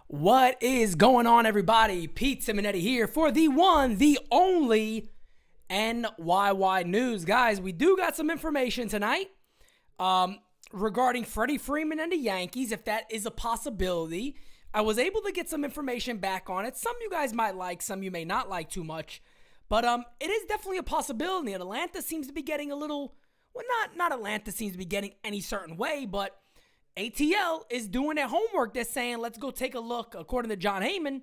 What is going on, everybody? Pete Simonetti here for the one, the only NYY News. Guys, we do got some information tonight regarding Freddie Freeman and the Yankees, if that is a possibility. I was able to get some information back on it. Some you guys might like, some you may not like too much. But it is definitely a possibility. And Atlanta seems to be getting a little, well, not Atlanta seems to be getting any certain way, but ATL is doing their homework. They're saying, let's go take a look, according to John Heyman.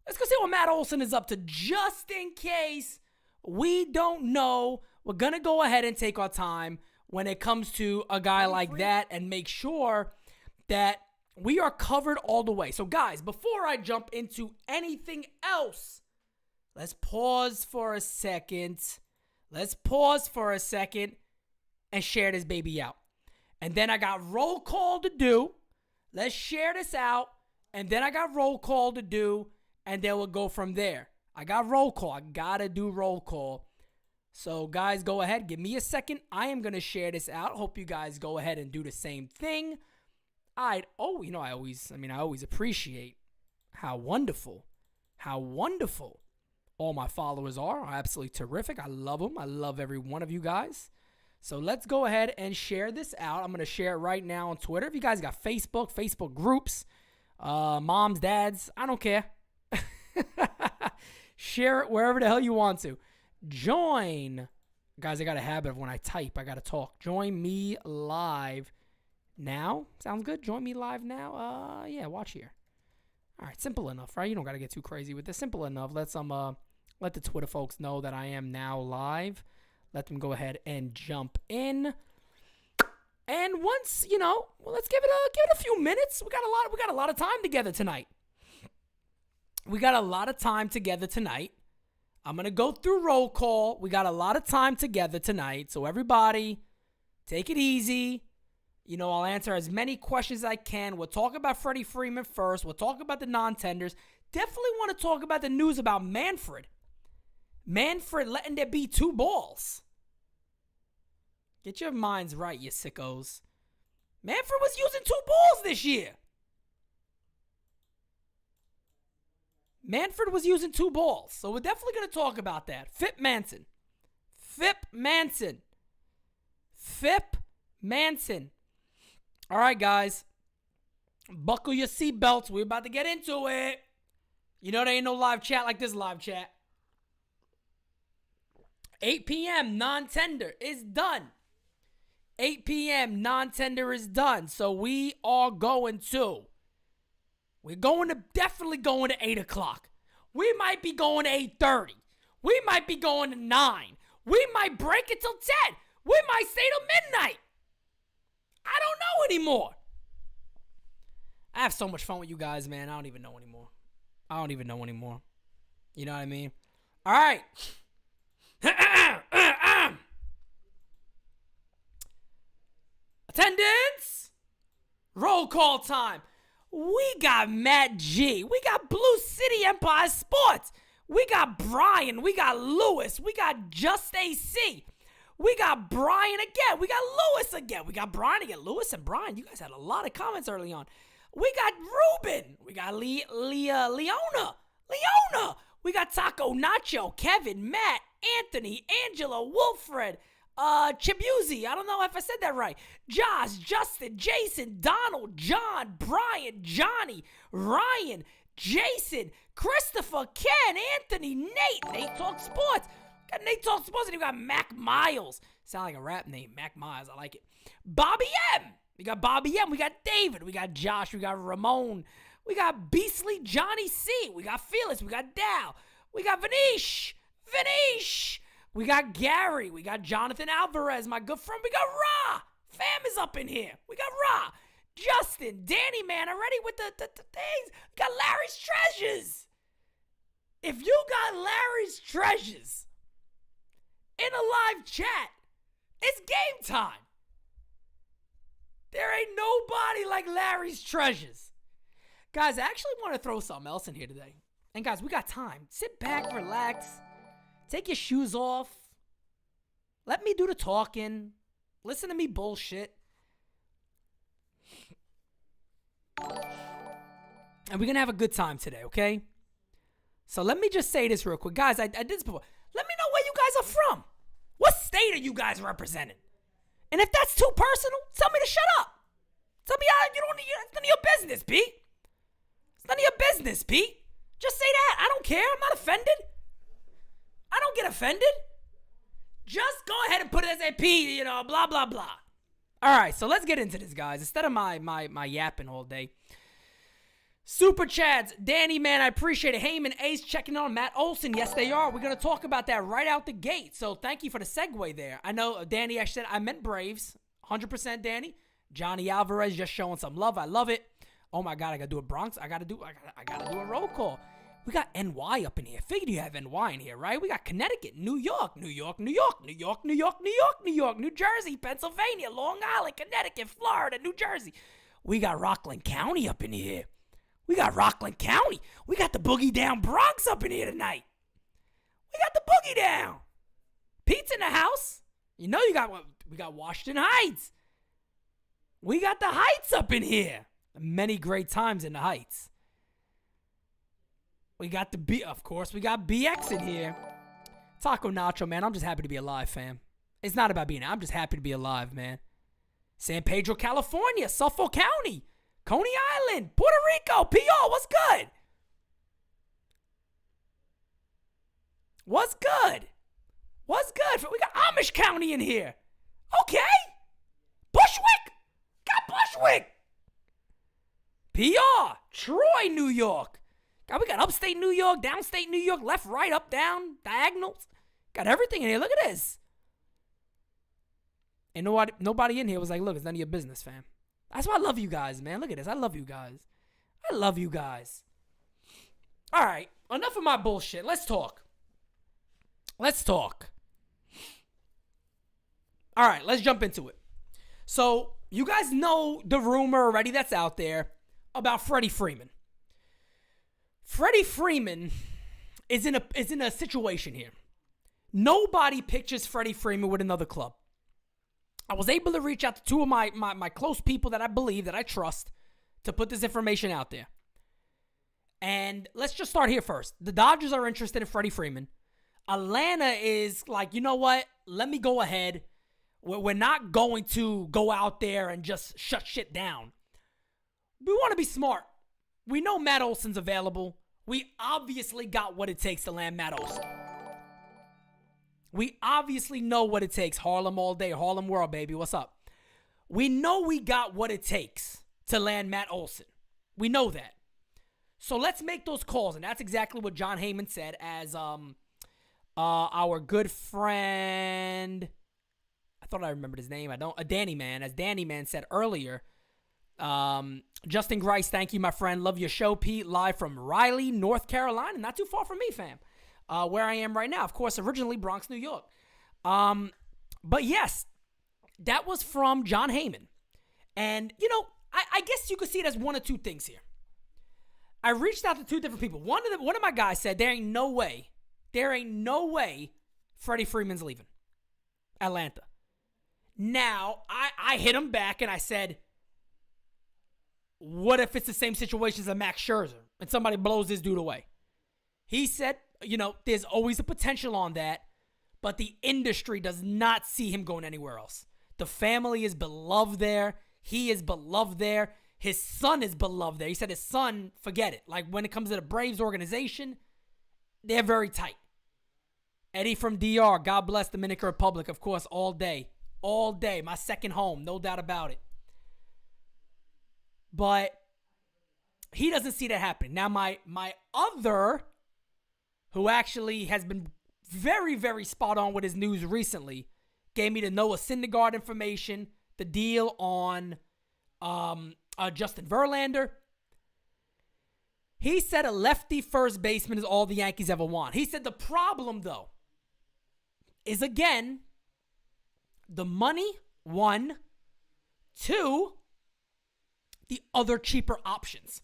Let's go see what Matt Olsen is up to, just in case we don't know. We're going to go ahead and take our time when it comes to a guy like that and make sure that we are covered all the way. So, guys, before I jump into anything else, let's pause for a second. Let's pause for a second and share this baby out. And then I got roll call to do. Let's share this out. And then I got roll call to do. And then we'll go from there. I got roll call. I got to do roll call. So, guys, go ahead. Give me a second. I am going to share this out. Hope you guys go ahead and do the same thing. I always appreciate how wonderful all my followers are absolutely terrific. I love them. I love every one of you guys. So let's go ahead and share this out. I'm going to share it right now on Twitter. If you guys got Facebook groups, moms, dads, I don't care. Share it wherever the hell you want to. Join. Guys, I got a habit of when I type, I got to talk. Join me live now. Sounds good? Join me live now. Yeah, watch here. All right, simple enough, right? You don't got to get too crazy with this. Simple enough. Let the Twitter folks know that I am now live. Let them go ahead and jump in. And once, let's give it a few minutes. We got a lot of time together tonight. I'm going to go through roll call. We got a lot of time together tonight. So everybody, take it easy. I'll answer as many questions as I can. We'll talk about Freddie Freeman first. We'll talk about the non-tenders. Definitely want to talk about the news about Manfred. Manfred letting there be 2 balls. Get your minds right, you sickos. Manfred was using 2 balls this year. Manfred was using 2 balls. So we're definitely going to talk about that. Fip Manson. All right, guys. Buckle your seatbelts. We're about to get into it. There ain't no live chat like this live chat. 8 p.m. non-tender is done. 8 p.m. non-tender is done. So we're definitely going to 8 o'clock. We might be going to 8:30. We might be going to 9. We might break it till 10. We might stay till midnight. I don't know anymore. I have so much fun with you guys, man. I don't even know anymore. You know what I mean? All right. Attendance. Roll call time. We got Matt G. We got Blue City Empire Sports. We got Brian. We got Lewis. We got Just AC. We got Brian again. We got Lewis again. We got Brian again. Lewis and Brian, you guys had a lot of comments early on. We got Ruben. We got Leona. We got Taco Nacho, Kevin, Matt, Anthony, Angela, Wilfred, Chibuzi. I don't know if I said that right. Josh, Justin, Jason, Donald, John, Brian, Johnny, Ryan, Jason, Christopher, Ken, Anthony, Nate Talk Sports. Got Nate Talk Sports, and you got Mac Miles. Sound like a rap name, Mac Miles. I like it. Bobby M. We got Bobby M. We got David. We got Josh. We got Ramon. We got Beastly Johnny C. We got Felix. We got Dal. We got Vanish. We got Gary. We got Jonathan Alvarez, my good friend. We got Ra. Fam is up in here. We got Ra. Justin. Danny, man, already with the things. We got Larry's Treasures. If you got Larry's Treasures in a live chat, it's game time. There ain't nobody like Larry's Treasures. Guys, I actually want to throw something else in here today. And guys, we got time. Sit back, relax. Take your shoes off. Let me do the talking. Listen to me bullshit. And we're going to have a good time today, okay? So let me just say this real quick. Guys, I did this before. Let me know where you guys are from. What state are you guys representing? And if that's too personal, tell me to shut up. Tell me it's none of your business, Pete. It's none of your business, Pete. Just say that. I don't care. I'm not offended. I don't get offended. Just go ahead and put it as a P, blah, blah, blah. All right, so let's get into this, guys. Instead of my yapping all day. Super chats. Danny, man, I appreciate it. Heyman, Ace checking on Matt Olsen. Yes, they are. We're going to talk about that right out the gate. So thank you for the segue there. I know Danny actually said I meant Braves. 100% Danny. Johnny Alvarez just showing some love. I love it. Oh my God, I got to do a Bronx. I got to do a roll call. We got NY up in here. Figured you have NY in here, right? We got Connecticut, New York, New York, New York, New York, New York, New York, New York, New Jersey, Pennsylvania, Long Island, Connecticut, Florida, New Jersey. We got Rockland County up in here. We got Rockland County. We got the Boogie Down Bronx up in here tonight. We got the Boogie Down. Pete's in the house. We got Washington Heights. We got the Heights up in here. Many great times in the Heights. We got of course, we got BX in here. Taco Nacho, man, I'm just happy to be alive, fam. It's not about being, I'm just happy to be alive, man. San Pedro, California, Suffolk County, Coney Island, Puerto Rico, PR, what's good? What's good? What's good? We got Amish County in here. Okay. Bushwick. Got Bushwick. PR, Troy, New York. God, we got upstate New York, downstate New York, left, right, up, down, diagonals. Got everything in here. Look at this. And nobody in here was like, look, it's none of your business, fam. That's why I love you guys, man. Look at this. I love you guys. I love you guys. All right. Enough of my bullshit. Let's talk. All right. Let's jump into it. So, you guys know the rumor already that's out there about Freddie Freeman. Freddie Freeman is in a situation here. Nobody pictures Freddie Freeman with another club. I was able to reach out to two of my close people that I believe, that I trust, to put this information out there. And let's just start here first. The Dodgers are interested in Freddie Freeman. Atlanta is like, you know what? Let me go ahead. We're not going to go out there and just shut shit down. We want to be smart. We know Matt Olsen's available. We obviously got what it takes to land Matt Olsen. We obviously know what it takes. Harlem all day. Harlem world, baby. What's up? We know we got what it takes to land Matt Olsen. We know that. So let's make those calls. And that's exactly what John Heyman said as our good friend, I thought I remembered his name. I don't. Danny Man. As Danny Man said earlier, Justin Grice, thank you, my friend. Love your show, Pete. Live from Raleigh, North Carolina. Not too far from me, fam. Where I am right now. Of course, originally Bronx, New York. But yes, that was from John Heyman. And, I guess you could see it as one of two things here. I reached out to two different people. One of my guys said there ain't no way Freddie Freeman's leaving Atlanta. Now, I hit him back and I said, what if it's the same situation as a Max Scherzer and somebody blows this dude away? He said, there's always a potential on that, but the industry does not see him going anywhere else. The family is beloved there. He is beloved there. His son is beloved there. He said his son, forget it. Like when it comes to the Braves organization, they're very tight. Eddie from DR, God bless Dominican Republic, of course, all day. All day. My second home, no doubt about it. But he doesn't see that happening. Now, my other, who actually has been very, very spot on with his news recently, gave me the Noah Syndergaard information, the deal on Justin Verlander. He said a lefty first baseman is all the Yankees ever want. He said the problem, though, is, again, the money, one. Two, the other cheaper options.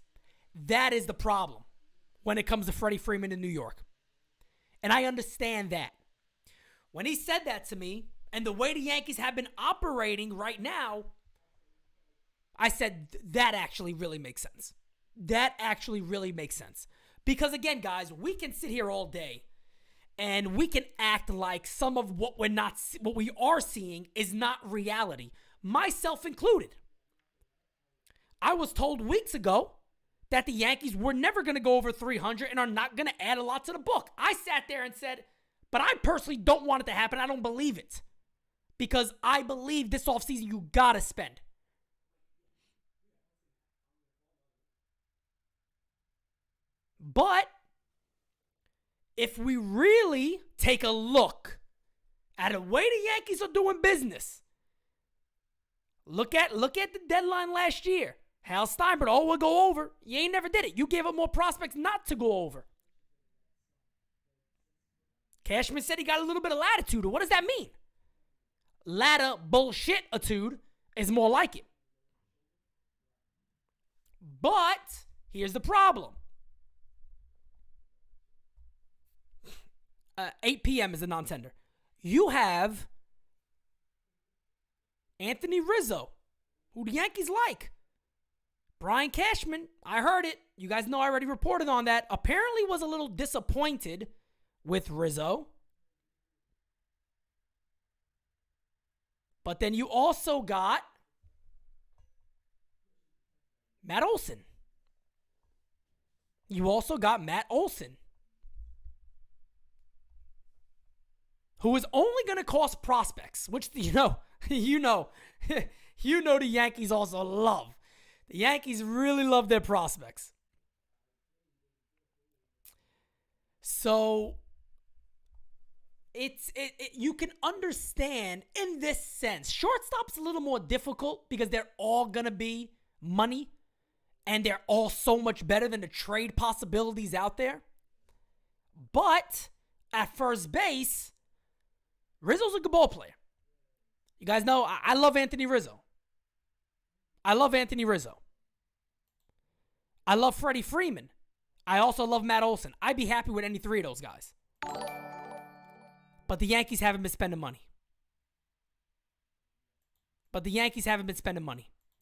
That is the problem when it comes to Freddie Freeman in New York. And I understand that. When he said that to me, and the way the Yankees have been operating right now, I said that actually really makes sense. That actually really makes sense. Because again, guys, we can sit here all day and we can act like some of what we are seeing is not reality, myself included. I was told weeks ago that the Yankees were never going to go over 300 and are not going to add a lot to the book. I sat there and said, but I personally don't want it to happen. I don't believe it. Because I believe this offseason you got to spend. But if we really take a look at the way the Yankees are doing business, look at the deadline last year. Hal Steinbrenner, we'll go over. You ain't never did it. You gave up more prospects not to go over. Cashman said he got a little bit of latitude. What does that mean? Ladder bullshit-atude is more like it. But here's the problem. 8 p.m. is a non-tender. You have Anthony Rizzo, who the Yankees like. Brian Cashman, I heard it. You guys know I already reported on that. Apparently was a little disappointed with Rizzo. But then you also got Matt Olsen. You also got Matt Olsen, who is only going to cost prospects, which, you know the Yankees also love. The Yankees really love their prospects. So you can understand in this sense. Shortstop's a little more difficult because they're all going to be money and they're all so much better than the trade possibilities out there. But at first base, Rizzo's a good ball player. You guys know I love Anthony Rizzo. I love Freddie Freeman. I also love Matt Olsen. I'd be happy with any three of those guys. But the Yankees haven't been spending money.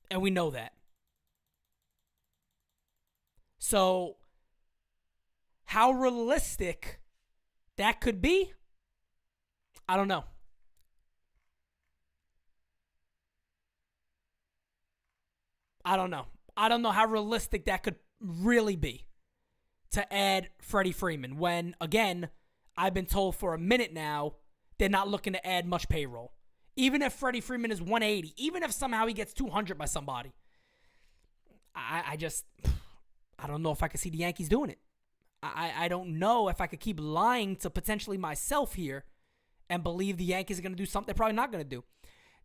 And we know that. So, how realistic that could be, I don't know. I don't know how realistic that could really be to add Freddie Freeman when, again, I've been told for a minute now they're not looking to add much payroll. Even if Freddie Freeman is 180, even if somehow he gets 200 by somebody, I don't know if I could see the Yankees doing it. I don't know if I could keep lying to potentially myself here and believe the Yankees are going to do something they're probably not going to do.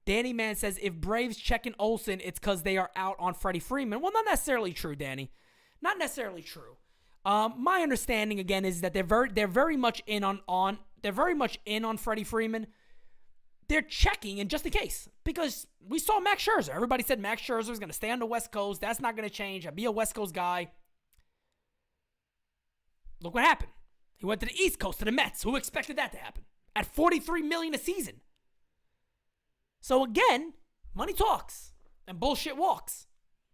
Danny Man says, if Braves checking Olsen, it's because they are out on Freddie Freeman. Well, not necessarily true, Danny. Not necessarily true. My understanding again is that they're very much in on Freddie Freeman. They're checking, and just in case, because we saw Max Scherzer. Everybody said Max Scherzer was going to stay on the West Coast. That's not going to change. I'd be a West Coast guy. Look what happened. He went to the East Coast to the Mets. Who expected that to happen? At $43 million a season. So again, money talks and bullshit walks.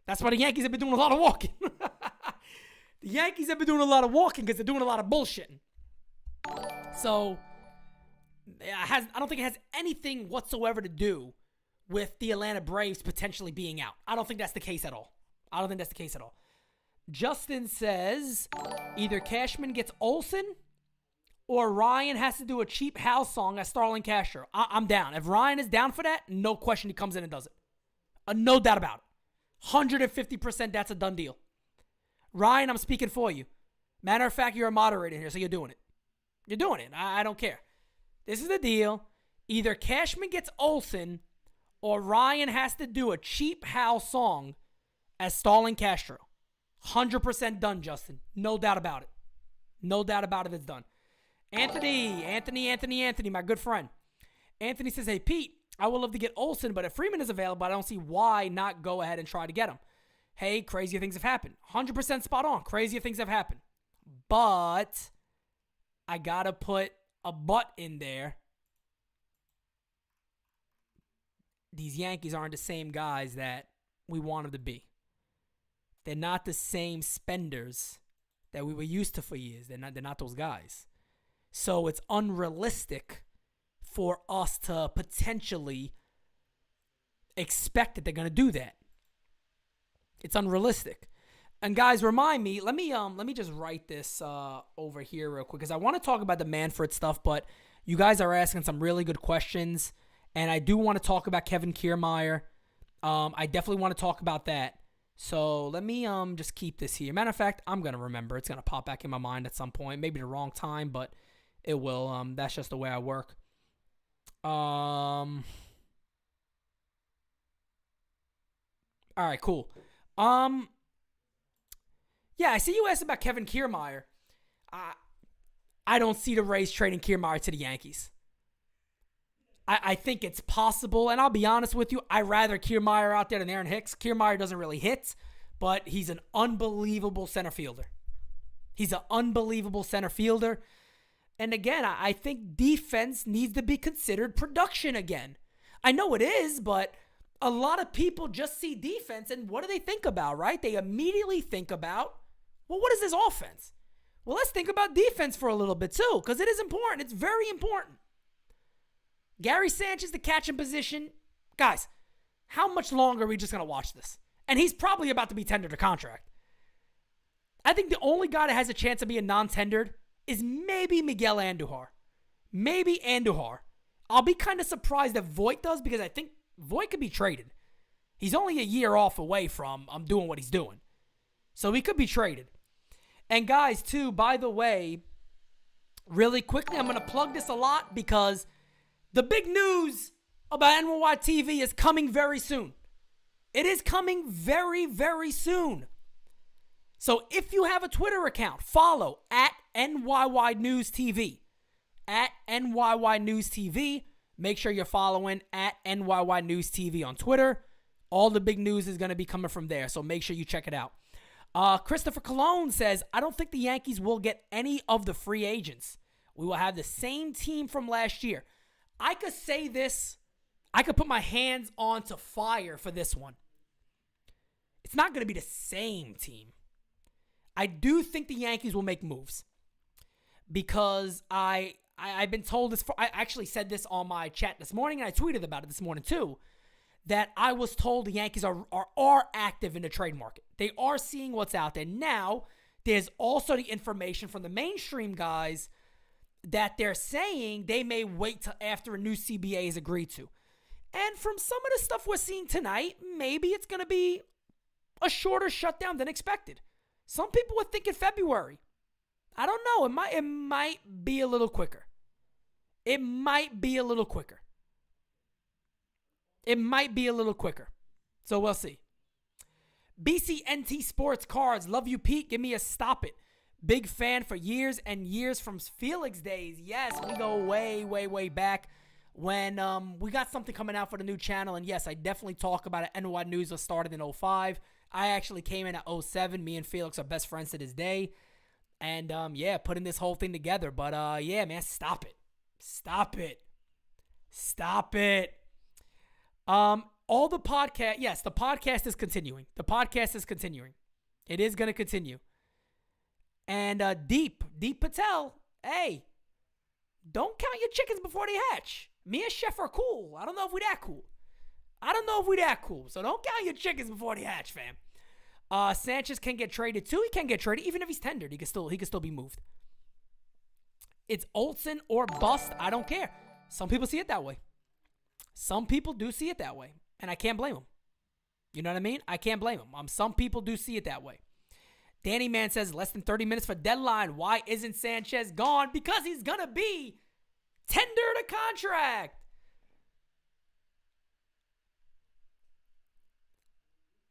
That's why the Yankees have been doing a lot of walking. The Yankees have been doing a lot of walking because they're doing a lot of bullshitting. So I don't think it has anything whatsoever to do with the Atlanta Braves potentially being out. I don't think that's the case at all. Justin says either Cashman gets Olsen or Ryan has to do a cheap house song at Starlin Castro. I'm down. If Ryan is down for that, no question he comes in and does it. No doubt about it. 150% that's a done deal. Ryan, I'm speaking for you. Matter of fact, you're a moderator here, so you're doing it. I don't care. This is the deal. Either Cashman gets Olsen or Ryan has to do a cheap house song as Starlin Castro. 100% done, Justin. No doubt about it. It's done. Anthony, my good friend. Anthony says, hey, Pete, I would love to get Olsen, but if Freeman is available, I don't see why not go ahead and try to get him. Hey, crazier things have happened. 100% spot on. Crazier things have happened. But I got to put a but in there. These Yankees aren't the same guys that we want them to be. They're not the same spenders that we were used to for years. They're not those guys. So it's unrealistic for us to potentially expect that they're going to do that. It's unrealistic. And guys, remind me, let me just write this over here real quick, because I want to talk about the Manfred stuff, but you guys are asking some really good questions, and I do want to talk about Kevin Kiermaier. I definitely want to talk about that. So let me just keep this here. Matter of fact, I'm going to remember. It's going to pop back in my mind at some point. Maybe the wrong time, but it will. That's just the way I work. All right, cool. Yeah, I see you asked about Kevin Kiermaier. I don't see the Rays trading Kiermaier to the Yankees. I think it's possible, and I'll be honest with you, I'd rather Kiermaier out there than Aaron Hicks. Kiermaier doesn't really hit, but he's an unbelievable center fielder. He's an unbelievable center fielder. And again, I think defense needs to be considered production again. I know it is, but a lot of people just see defense, and what do they think about, right? They immediately think about, well, what is this offense? Well, let's think about defense for a little bit too, because it is important. It's very important. Gary Sanchez, the catching position. Guys, how much longer are we just going to watch this? And he's probably about to be tendered a contract. I think the only guy that has a chance of being non-tendered is maybe Miguel Andujar. Maybe Andujar. I'll be kind of surprised if Voit does, because I think Voit could be traded. He's only a year off away from doing what he's doing. So he could be traded. And guys, too, by the way, really quickly, I'm going to plug this a lot because the big news about NYY TV is coming very soon. It is coming very, very soon. So if you have a Twitter account, follow at NYY News TV. At NYY News TV. Make sure you're following at NYY News TV on Twitter. All the big news is going to be coming from there, so make sure you check it out. Christopher Colon says, I don't think the Yankees will get any of the free agents. We will have the same team from last year. I could say this. I could put my hands onto fire for this one. It's not going to be the same team. I do think the Yankees will make moves because I've been told this. I actually said this on my chat this morning, and I tweeted about it this morning too, that I was told the Yankees are active in the trade market. They are seeing what's out there. Now, there's also the information from the mainstream guys that they're saying they may wait till after a new CBA is agreed to. And from some of the stuff we're seeing tonight, maybe it's going to be a shorter shutdown than expected. Some people were thinking February. I don't know. It might be a little quicker. It might be a little quicker. It might be a little quicker. So we'll see. BCNT Sports Cards. Love you, Pete. Give me a stop it. Big fan for years and years from Felix days. Yes, we go way, way, way back when we got something coming out for the new channel. And yes, I definitely talk about it. NY News was started in 05. I actually came in at 07. Me and Felix are best friends to this day. And yeah, putting this whole thing together. But yeah, man, stop it. Stop it. Stop it. All the podcast, yes, the podcast is continuing. The podcast is continuing. It is going to continue. And Deep Patel, hey, don't count your chickens before they hatch. Me and Chef are cool. I don't know if we that cool. So don't count your chickens before they hatch, fam. Sanchez can get traded too. He can get traded. Even if he's tendered, he can still be moved. It's Olsen or bust. I don't care. Some people see it that way. Some people do see it that way. And I can't blame them. You know what I mean? I can't blame them. Some people do see it that way. Danny Man says less than 30 minutes for deadline. Why isn't Sanchez gone? Because he's going to be tendered a contract.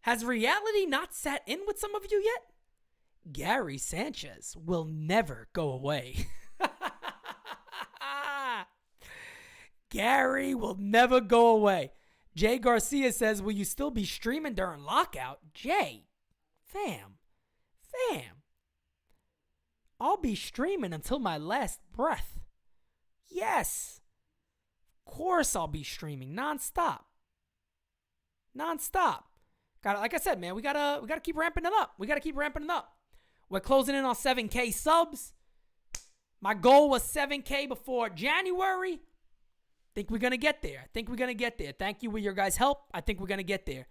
Has reality not sat in with some of you yet? Gary Sanchez will never go away. Gary will never go away. Jay Garcia says, will you still be streaming during lockout? Jay, fam. I'll be streaming until my last breath. Yes. Of course I'll be streaming nonstop. Like I said, man, we gotta keep ramping it up. We gotta keep ramping it up. We're closing in on 7K subs. My goal was 7K before January. Think we're gonna get there. Thank you with your guys' help. I think we're gonna get there.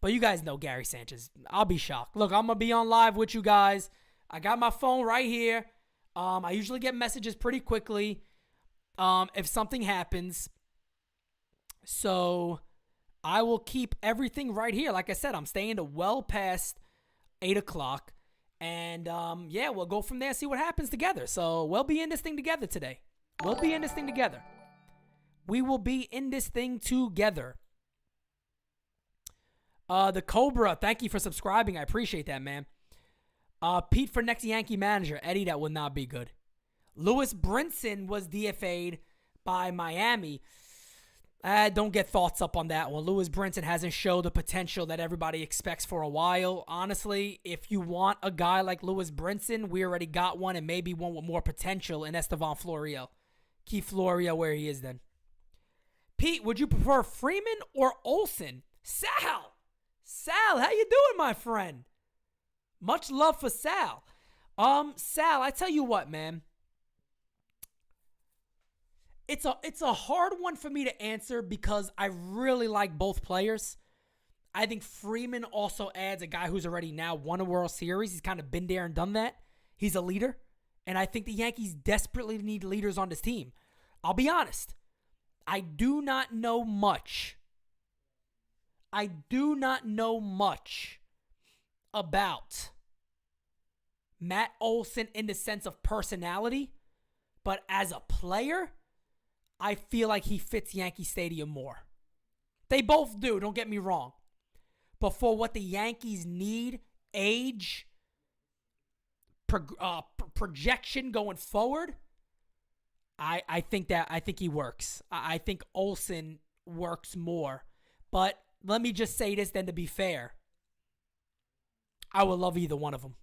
But you guys know Gary Sanchez. I'll be shocked. Look, I'm gonna be on live with you guys. I got my phone right here. I usually get messages pretty quickly if something happens. So I will keep everything right here. Like I said, I'm staying to well past 8 o'clock. And, yeah, we'll go from there and see what happens together. So we'll be in this thing together today. We will be in this thing together. The Cobra, thank you for subscribing. I appreciate that, man. Pete for next Yankee manager. Eddie, that would not be good. Lewis Brinson was DFA'd by Miami. I don't get thoughts up on that one. Lewis Brinson hasn't showed the potential that everybody expects for a while. Honestly, if you want a guy like Lewis Brinson, we already got one and maybe one with more potential in Estevan Florial. Keep Florial where he is then. Pete, would you prefer Freeman or Olsen? Sal, how you doing, my friend? Much love for Sal. Sal, I tell you what, man. It's a hard one for me to answer because I really like both players. I think Freeman also adds a guy who's already now won a World Series. He's kind of been there and done that. He's a leader. And I think the Yankees desperately need leaders on this team. I'll be honest. I do not know much about Matt Olsen in the sense of personality. But as a player, I feel like he fits Yankee Stadium more. They both do, don't get me wrong. But for what the Yankees need, age, projection going forward, I think he works. I think Olsen works more. But let me just say this then, to be fair. I would love either one of them.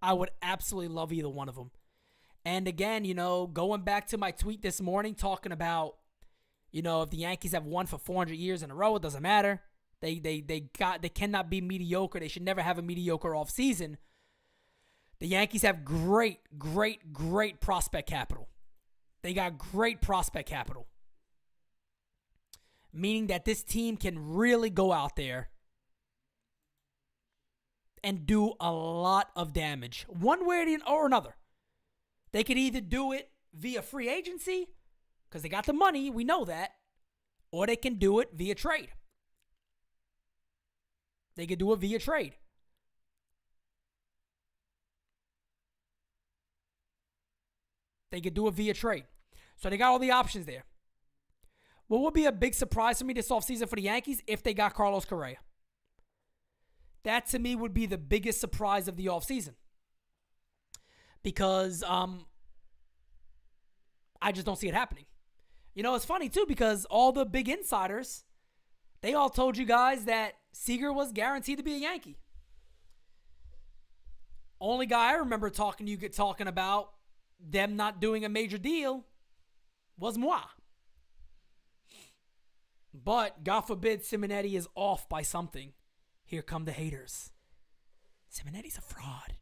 I would absolutely love either one of them. And again, going back to my tweet this morning talking about, if the Yankees have won for 400 years in a row, it doesn't matter. They cannot be mediocre. They should never have a mediocre offseason. The Yankees have great prospect capital. They got great prospect capital. Meaning that this team can really go out there and do a lot of damage. One way or another. They could either do it via free agency, because they got the money, we know that, or they can do it via trade. They could do it via trade. So they got all the options there. What would be a big surprise for me this offseason for the Yankees if they got Carlos Correa? That to me would be the biggest surprise of the offseason. Because I just don't see it happening. It's funny too because all the big insiders, they all told you guys that Seager was guaranteed to be a Yankee. Only guy I remember talking about them not doing a major deal was moi. But God forbid Simonetti is off by something. Here come the haters. Simonetti's a fraud.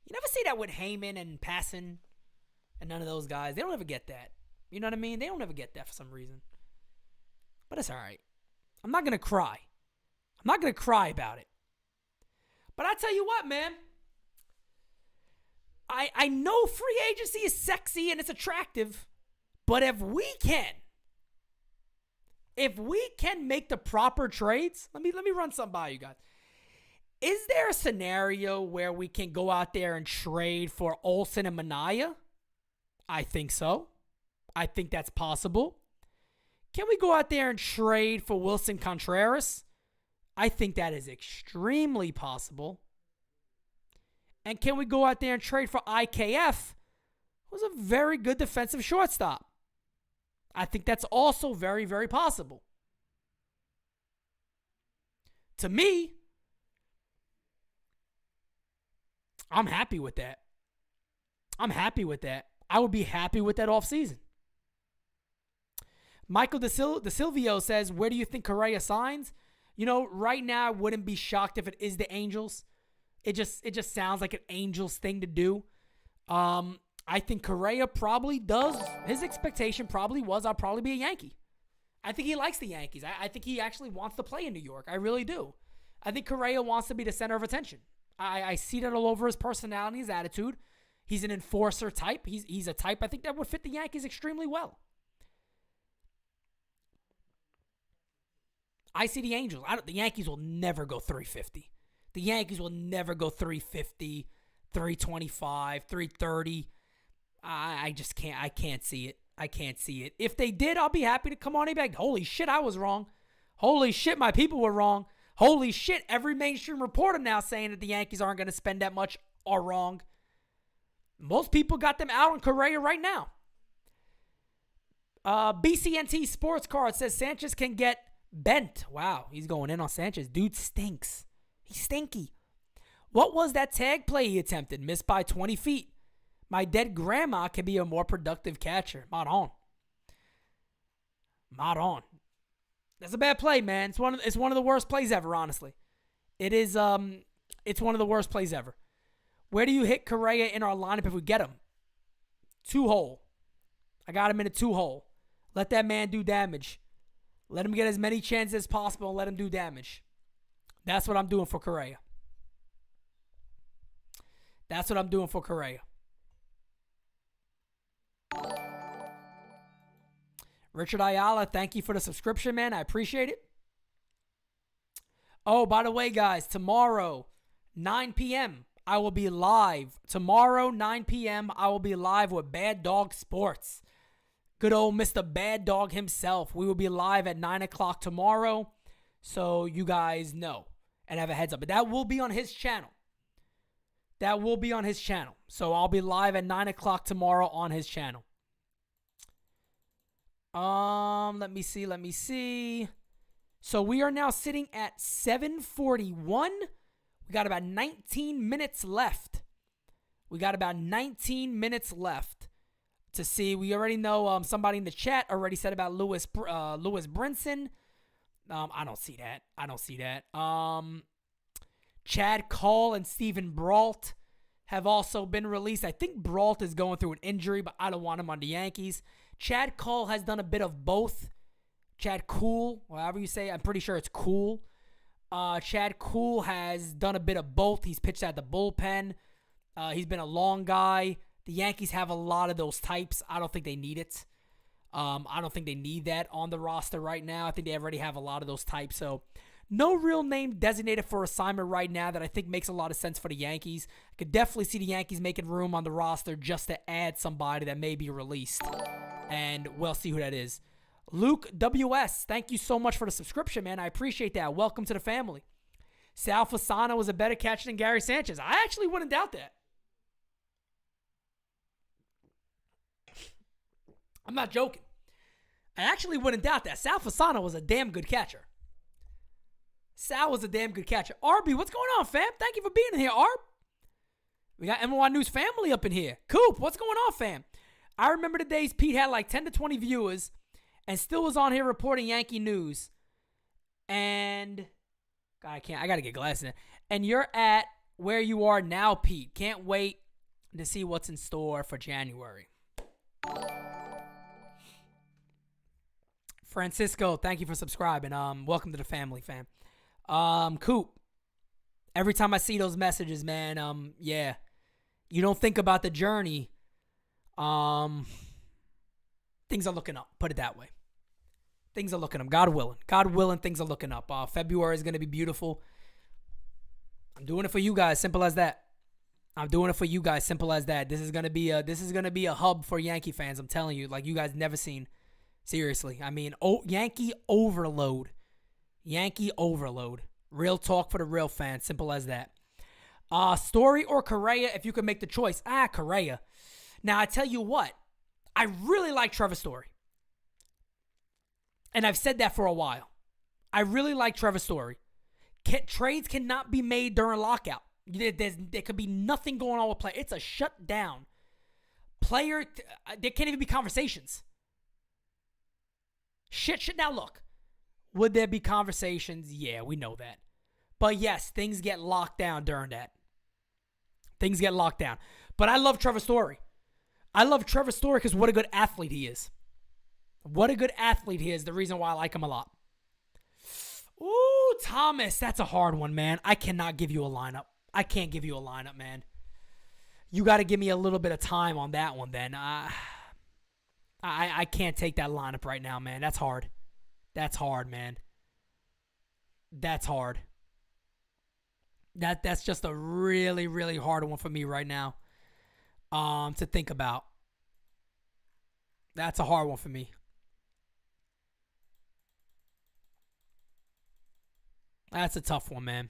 You never see that with Heyman and Passan and none of those guys. They don't ever get that. You know what I mean? They don't ever get that for some reason. But it's all right. I'm not going to cry. I'm not going to cry about it. But I tell you what, man. I know free agency is sexy and it's attractive. But if we can make the proper trades, let me run something by you guys. Is there a scenario where we can go out there and trade for Olsen and Minaya? I think so. I think that's possible. Can we go out there and trade for Wilson Contreras? I think that is extremely possible. And can we go out there and trade for IKF, who's a very good defensive shortstop? I think that's also very, very possible. To me, I'm happy with that. I would be happy with that offseason. Michael DeSilvio says, where do you think Correa signs? You know, right now I wouldn't be shocked if it is the Angels. It just sounds like an Angels thing to do. I think Correa probably does. His expectation probably was I'll probably be a Yankee. I think he likes the Yankees. I think he actually wants to play in New York. I really do. I think Correa wants to be the center of attention. I see that all over his personality, his attitude. He's an enforcer type. He's a type I think that would fit the Yankees extremely well. I see the Angels. The Yankees will never go 350. The Yankees will never go 350, 325, 330. I just can't. I can't see it. I can't see it. If they did, I'll be happy to come on and be like, holy shit, I was wrong. Holy shit, my people were wrong. Holy shit, every mainstream reporter now saying that the Yankees aren't going to spend that much are wrong. Most people got them out on Correa right now. BCNT Sports Card says Sanchez can get bent. Wow, he's going in on Sanchez. Dude stinks. He's stinky. What was that tag play he attempted? Missed by 20 feet. My dead grandma can be a more productive catcher. Mod on. Mod on. That's a bad play, man. It's one of the worst plays ever, honestly. It is it's one of the worst plays ever. Where do you hit Correa in our lineup if we get him? 2-hole. I got him in a 2-hole. Let that man do damage. Let him get as many chances as possible and let him do damage. That's what I'm doing for Correa. That's what I'm doing for Correa. Richard Ayala, thank you for the subscription, man. I appreciate it. Oh, by the way, guys, tomorrow, 9 p.m., I will be live. Tomorrow, 9 p.m., I will be live with Bad Dog Sports. Good old Mr. Bad Dog himself. We will be live at 9 o'clock tomorrow, so you guys know and have a heads up. But that will be on his channel. That will be on his channel. So I'll be live at 9 o'clock tomorrow on his channel. Let me see. So we are now sitting at 7:41. We got about 19 minutes left. To see. We already know somebody in the chat already said about Lewis Brinson. I don't see that. Chad Cole and Steven Brault have also been released. I think Brault is going through an injury, but I don't want him on the Yankees. Chad Cole has done a bit of both. Chad Cool, however you say it, I'm pretty sure it's Cool. Chad Cool has done a bit of both. He's pitched at the bullpen. He's been a long guy. The Yankees have a lot of those types. I don't think they need it. I don't think they need that on the roster right now. I think they already have a lot of those types. So no real name designated for assignment right now that I think makes a lot of sense for the Yankees. I could definitely see the Yankees making room on the roster just to add somebody that may be released. And we'll see who that is. Luke WS, thank you so much for the subscription, man. I appreciate that. Welcome to the family. Sal Fasano was a better catcher than Gary Sanchez. I actually wouldn't doubt that. I'm not joking. I actually wouldn't doubt that. Sal Fasano was a damn good catcher. Sal was a damn good catcher. Arby, what's going on, fam? Thank you for being in here, Arb. We got MLY News family up in here. Coop, what's going on, fam? I remember the days Pete had like 10 to 20 viewers and still was on here reporting Yankee news. And God, I got to get glasses in. And you're at where you are now, Pete. Can't wait to see what's in store for January. Francisco, thank you for subscribing. Welcome to the family, fam. Coop, every time I see those messages, man, yeah, you don't think about the journey. Things are looking up, put it that way. Things are looking up, God willing, things are looking up. February is going to be beautiful. I'm doing it for you guys, simple as that. This is going to be a hub for Yankee fans, I'm telling you, like you guys never seen. Seriously, I mean, Yankee overload. Real talk for the real fans. Simple as that. Story or Correa, if you could make the choice. Correa. Now, I tell you what. I really like Trevor Story. And I've said that for a while. I really like Trevor Story. Trades cannot be made during lockout. There could be nothing going on with play. It's a shutdown. There can't even be conversations. Shit. Now look, Would there be conversations? Yeah, we know that. But yes, things get locked down during that. Things get locked down. But I love Trevor Story. I love Trevor Story because what a good athlete he is. What a good athlete he is. The reason why I like him a lot. Ooh, Thomas. That's a hard one, man. I cannot give you a lineup. I can't give you a lineup, man. You got to give me a little bit of time on that one, then. I can't take that lineup right now, man. That's hard. That's hard, man. That's hard. That's just a really, really hard one for me right now to think about. That's a hard one for me. That's a tough one, man.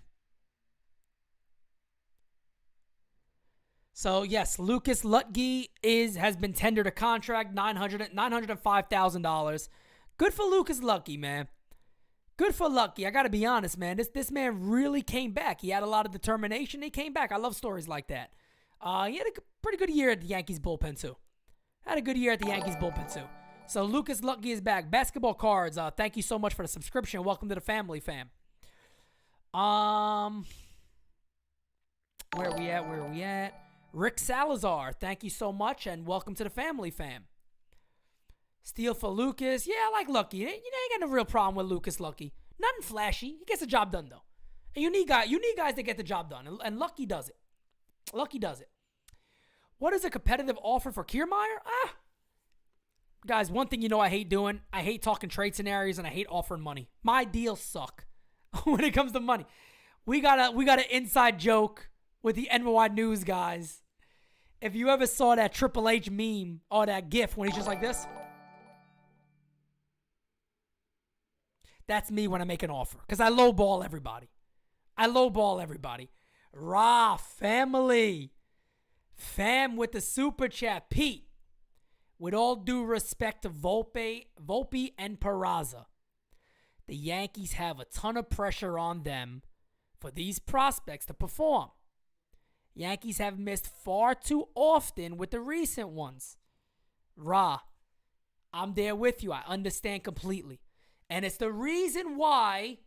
So, yes, Lucas Luetge has been tendered a contract, $905,000. Good for Lucas Luetge, man. Good for Luetge. I got to be honest, man. This man really came back. He had a lot of determination. He came back. I love stories like that. He had a pretty good year at the Yankees bullpen, too. So, Lucas Luetge is back. Basketball cards, thank you so much for the subscription. Welcome to the family, fam. Where are we at? Rick Salazar, thank you so much, and welcome to the family, fam. Steal for Lucas. Yeah, I like Luetge. You ain't got no real problem with Lucas Luetge. Nothing flashy. He gets the job done, though. And you need guys that get the job done, and Luetge does it. What is a competitive offer for Kiermaier? Guys, one thing you know I hate doing, I hate talking trade scenarios, and I hate offering money. My deals suck when it comes to money. We got an inside joke with the NY News guys. If you ever saw that Triple H meme or that GIF when he's just like this, that's me when I make an offer. Because I lowball everybody. Ra family. Fam with the super chat. Pete, with all due respect to Volpe and Peraza, the Yankees have a ton of pressure on them for these prospects to perform. Yankees have missed far too often with the recent ones. Ra, I'm there with you. I understand completely. And it's the reason why,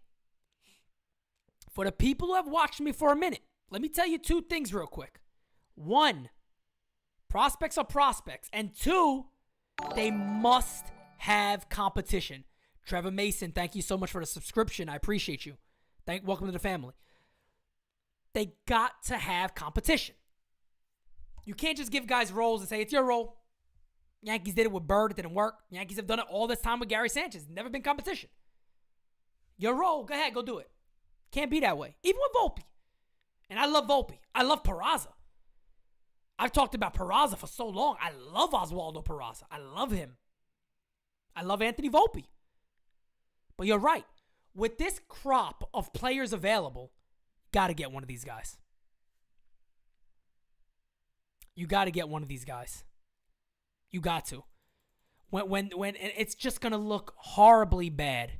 for the people who have watched me for a minute, let me tell you two things real quick. One, prospects are prospects. And two, they must have competition. Trevor Mason, thank you so much for the subscription. I appreciate you. Welcome to the family. They got to have competition. You can't just give guys roles and say, it's your role. Yankees did it with Bird. It didn't work. Yankees have done it all this time with Gary Sanchez. Never been competition. Your role, go ahead, go do it. Can't be that way. Even with Volpe. And I love Volpe. I love Peraza. I've talked about Peraza for so long. I love Oswaldo Peraza. I love him. I love Anthony Volpe. But you're right. With this crop of players available, got to get one of these guys. You got to get one of these guys. You got to. When it's just going to look horribly bad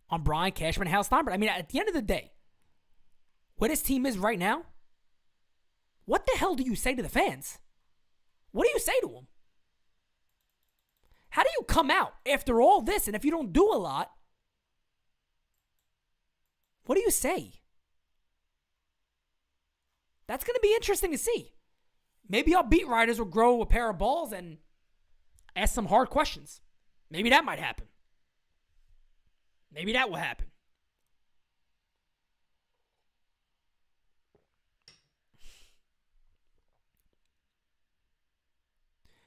on Brian Cashman and Hal Steinbrenner. I mean, at the end of the day, where this team is right now, what the hell do you say to the fans? What do you say to them? How do you come out after all this, and if you don't do a lot, what do you say? That's going to be interesting to see. Maybe our beat writers will grow a pair of balls and ask some hard questions. Maybe that might happen. Maybe that will happen.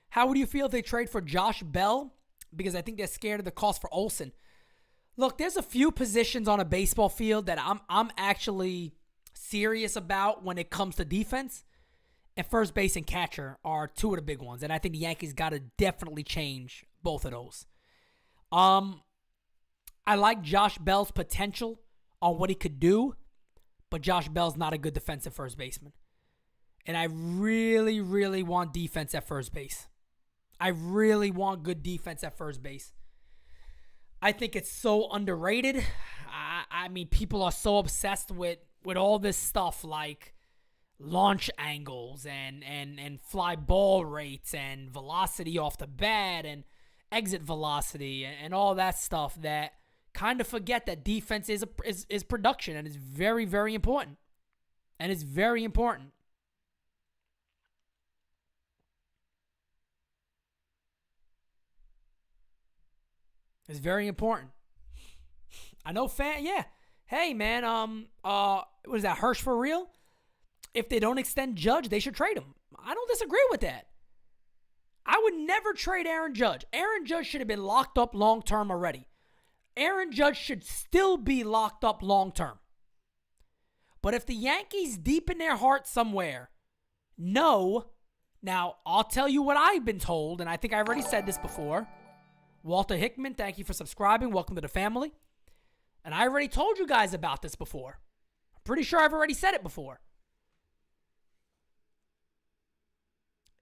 How would you feel if they trade for Josh Bell? Because I think they're scared of the cost for Olsen. Look, there's a few positions on a baseball field that I'm actually serious about when it comes to defense. And first base and catcher are two of the big ones. And I think the Yankees got to definitely change both of those. I like Josh Bell's potential on what he could do. But Josh Bell's not a good defensive first baseman. And I really, really want defense at first base. I really want good defense at first base. I think it's so underrated. I mean, people are so obsessed with all this stuff like launch angles and fly ball rates and velocity off the bat and exit velocity and all that stuff that kind of forget that defense is production, and it's very, very important. And it's very important. It's very important. I know yeah. Hey, man, what is that, Hirsch for real? If they don't extend Judge, they should trade him. I don't disagree with that. I would never trade Aaron Judge. Aaron Judge should have been locked up long-term already. Aaron Judge should still be locked up long-term. But if the Yankees, deep in their heart somewhere, know, now, I'll tell you what I've been told, and I think I already said this before. Walter Hickman, thank you for subscribing. Welcome to the family. And I already told you guys about this before. I'm pretty sure I've already said it before.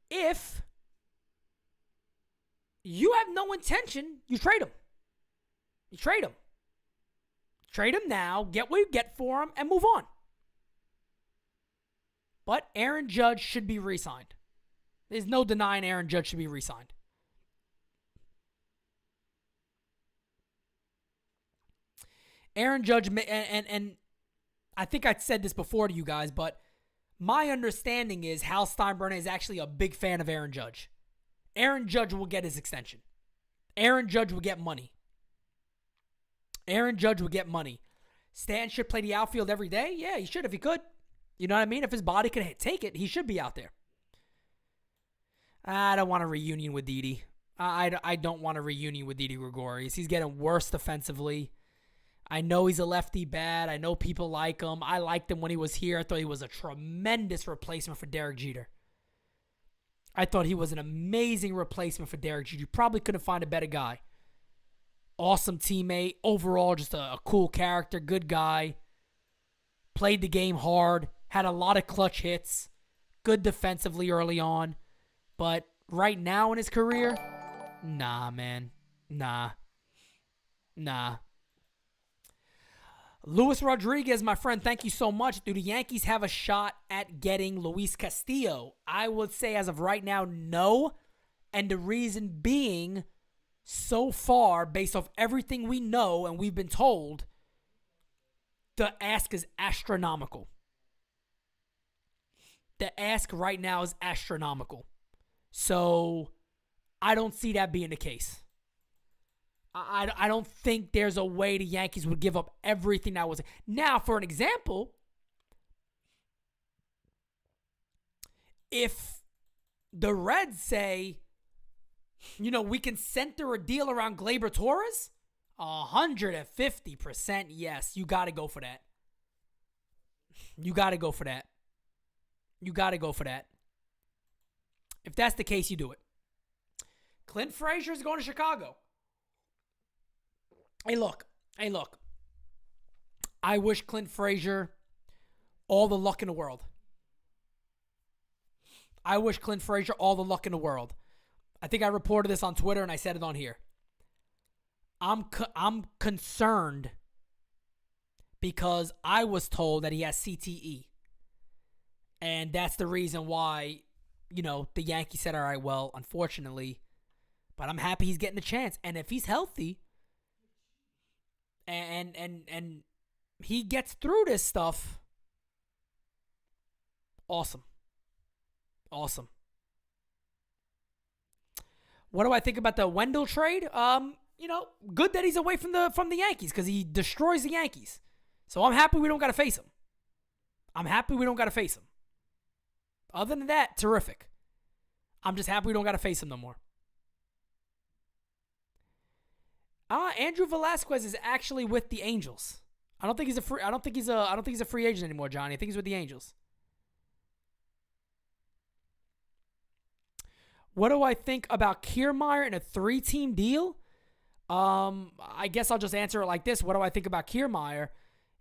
If you have no intention, you trade him. You trade him. Trade him now, get what you get for him, and move on. But Aaron Judge should be re-signed. There's no denying Aaron Judge should be re-signed. Aaron Judge, and I think I said this before to you guys, but my understanding is Hal Steinbrenner is actually a big fan of Aaron Judge. Aaron Judge will get his extension. Aaron Judge will get money. Aaron Judge will get money. Stan should play the outfield every day? Yeah, he should if he could. You know what I mean? If his body can take it, he should be out there. I don't want a reunion with Didi. I don't want a reunion with Didi Gregorius. He's getting worse defensively. I know he's a lefty bat. I know people like him. I liked him when he was here. I thought he was a tremendous replacement for Derek Jeter. I thought he was an amazing replacement for Derek Jeter. You probably couldn't find a better guy. Awesome teammate. Overall, just a cool character. Good guy. Played the game hard. Had a lot of clutch hits. Good defensively early on. But right now in his career, nah, man. Nah. Luis Rodriguez, my friend, thank you so much. Do the Yankees have a shot at getting Luis Castillo? I would say as of right now, no. And the reason being, so far, based off everything we know and we've been told, the ask is astronomical. The ask right now is astronomical. So I don't see that being the case. I don't think there's a way the Yankees would give up everything that was. Now, for an example, if the Reds say, we can center a deal around Gleyber Torres, 150% yes. You got to go for that. You got to go for that. If that's the case, you do it. Clint Frazier is going to Chicago. Hey, look. I wish Clint Frazier all the luck in the world. I think I reported this on Twitter and I said it on here. I'm concerned because I was told that he has CTE. And that's the reason why, the Yankees said, all right, well, unfortunately, but I'm happy he's getting a chance. And if he's healthy, and he gets through this stuff, awesome. What do I think about the Wendell trade? Good that he's away from the Yankees because he destroys the Yankees. So I'm happy we don't got to face him. Other than that, terrific. I'm just happy we don't got to face him no more. Andrew Velasquez is actually with the Angels. I don't think he's a free agent anymore, Johnny. I think he's with the Angels. What do I think about Kiermaier in a 3-team deal? I guess I'll just answer it like this. What do I think about Kiermaier?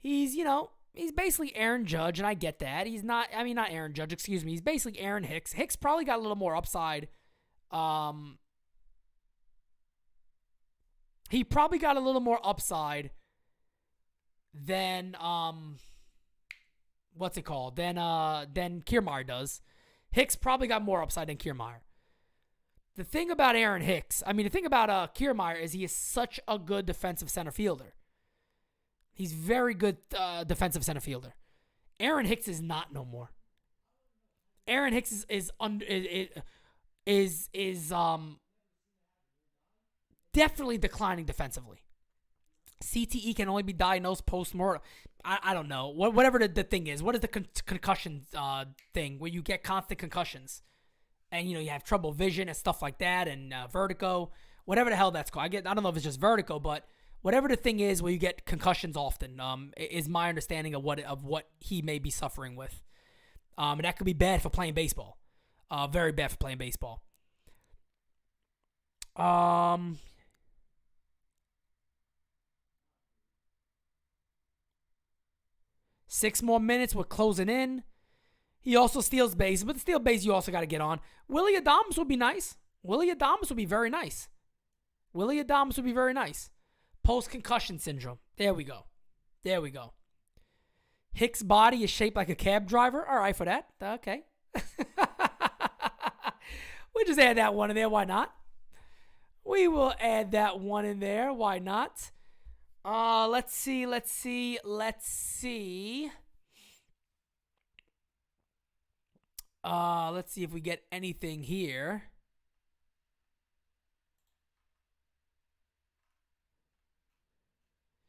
He's basically Aaron Judge, and I get that. Not Aaron Judge, excuse me. He's basically Aaron Hicks. Hicks probably got a little more upside. He probably got a little more upside than than Kiermaier does. Hicks probably got more upside than Kiermaier. The thing about Kiermaier is he is such a good defensive center fielder. He's very good defensive center fielder. Aaron Hicks is not no more. Aaron Hicks is definitely declining defensively. CTE can only be diagnosed post-mortem. I don't know. Whatever the thing is. What is the concussion thing where you get constant concussions? And, you have trouble vision and stuff like that and vertigo. Whatever the hell that's called. I don't know if it's just vertigo, but whatever the thing is where you get concussions often is my understanding of what he may be suffering with. And that could be bad for playing baseball. Very bad for playing baseball. 6 more minutes. We're closing in. He also steals bases, but the steal base you also got to get on. Willy Adames would be nice. Willy Adames would be very nice. Post-concussion syndrome. There we go. Hicks' body is shaped like a cab driver. All right for that. Okay. We just add that one in there. Why not? We will add that one in there. Why not? Let's see. Let's see if we get anything here.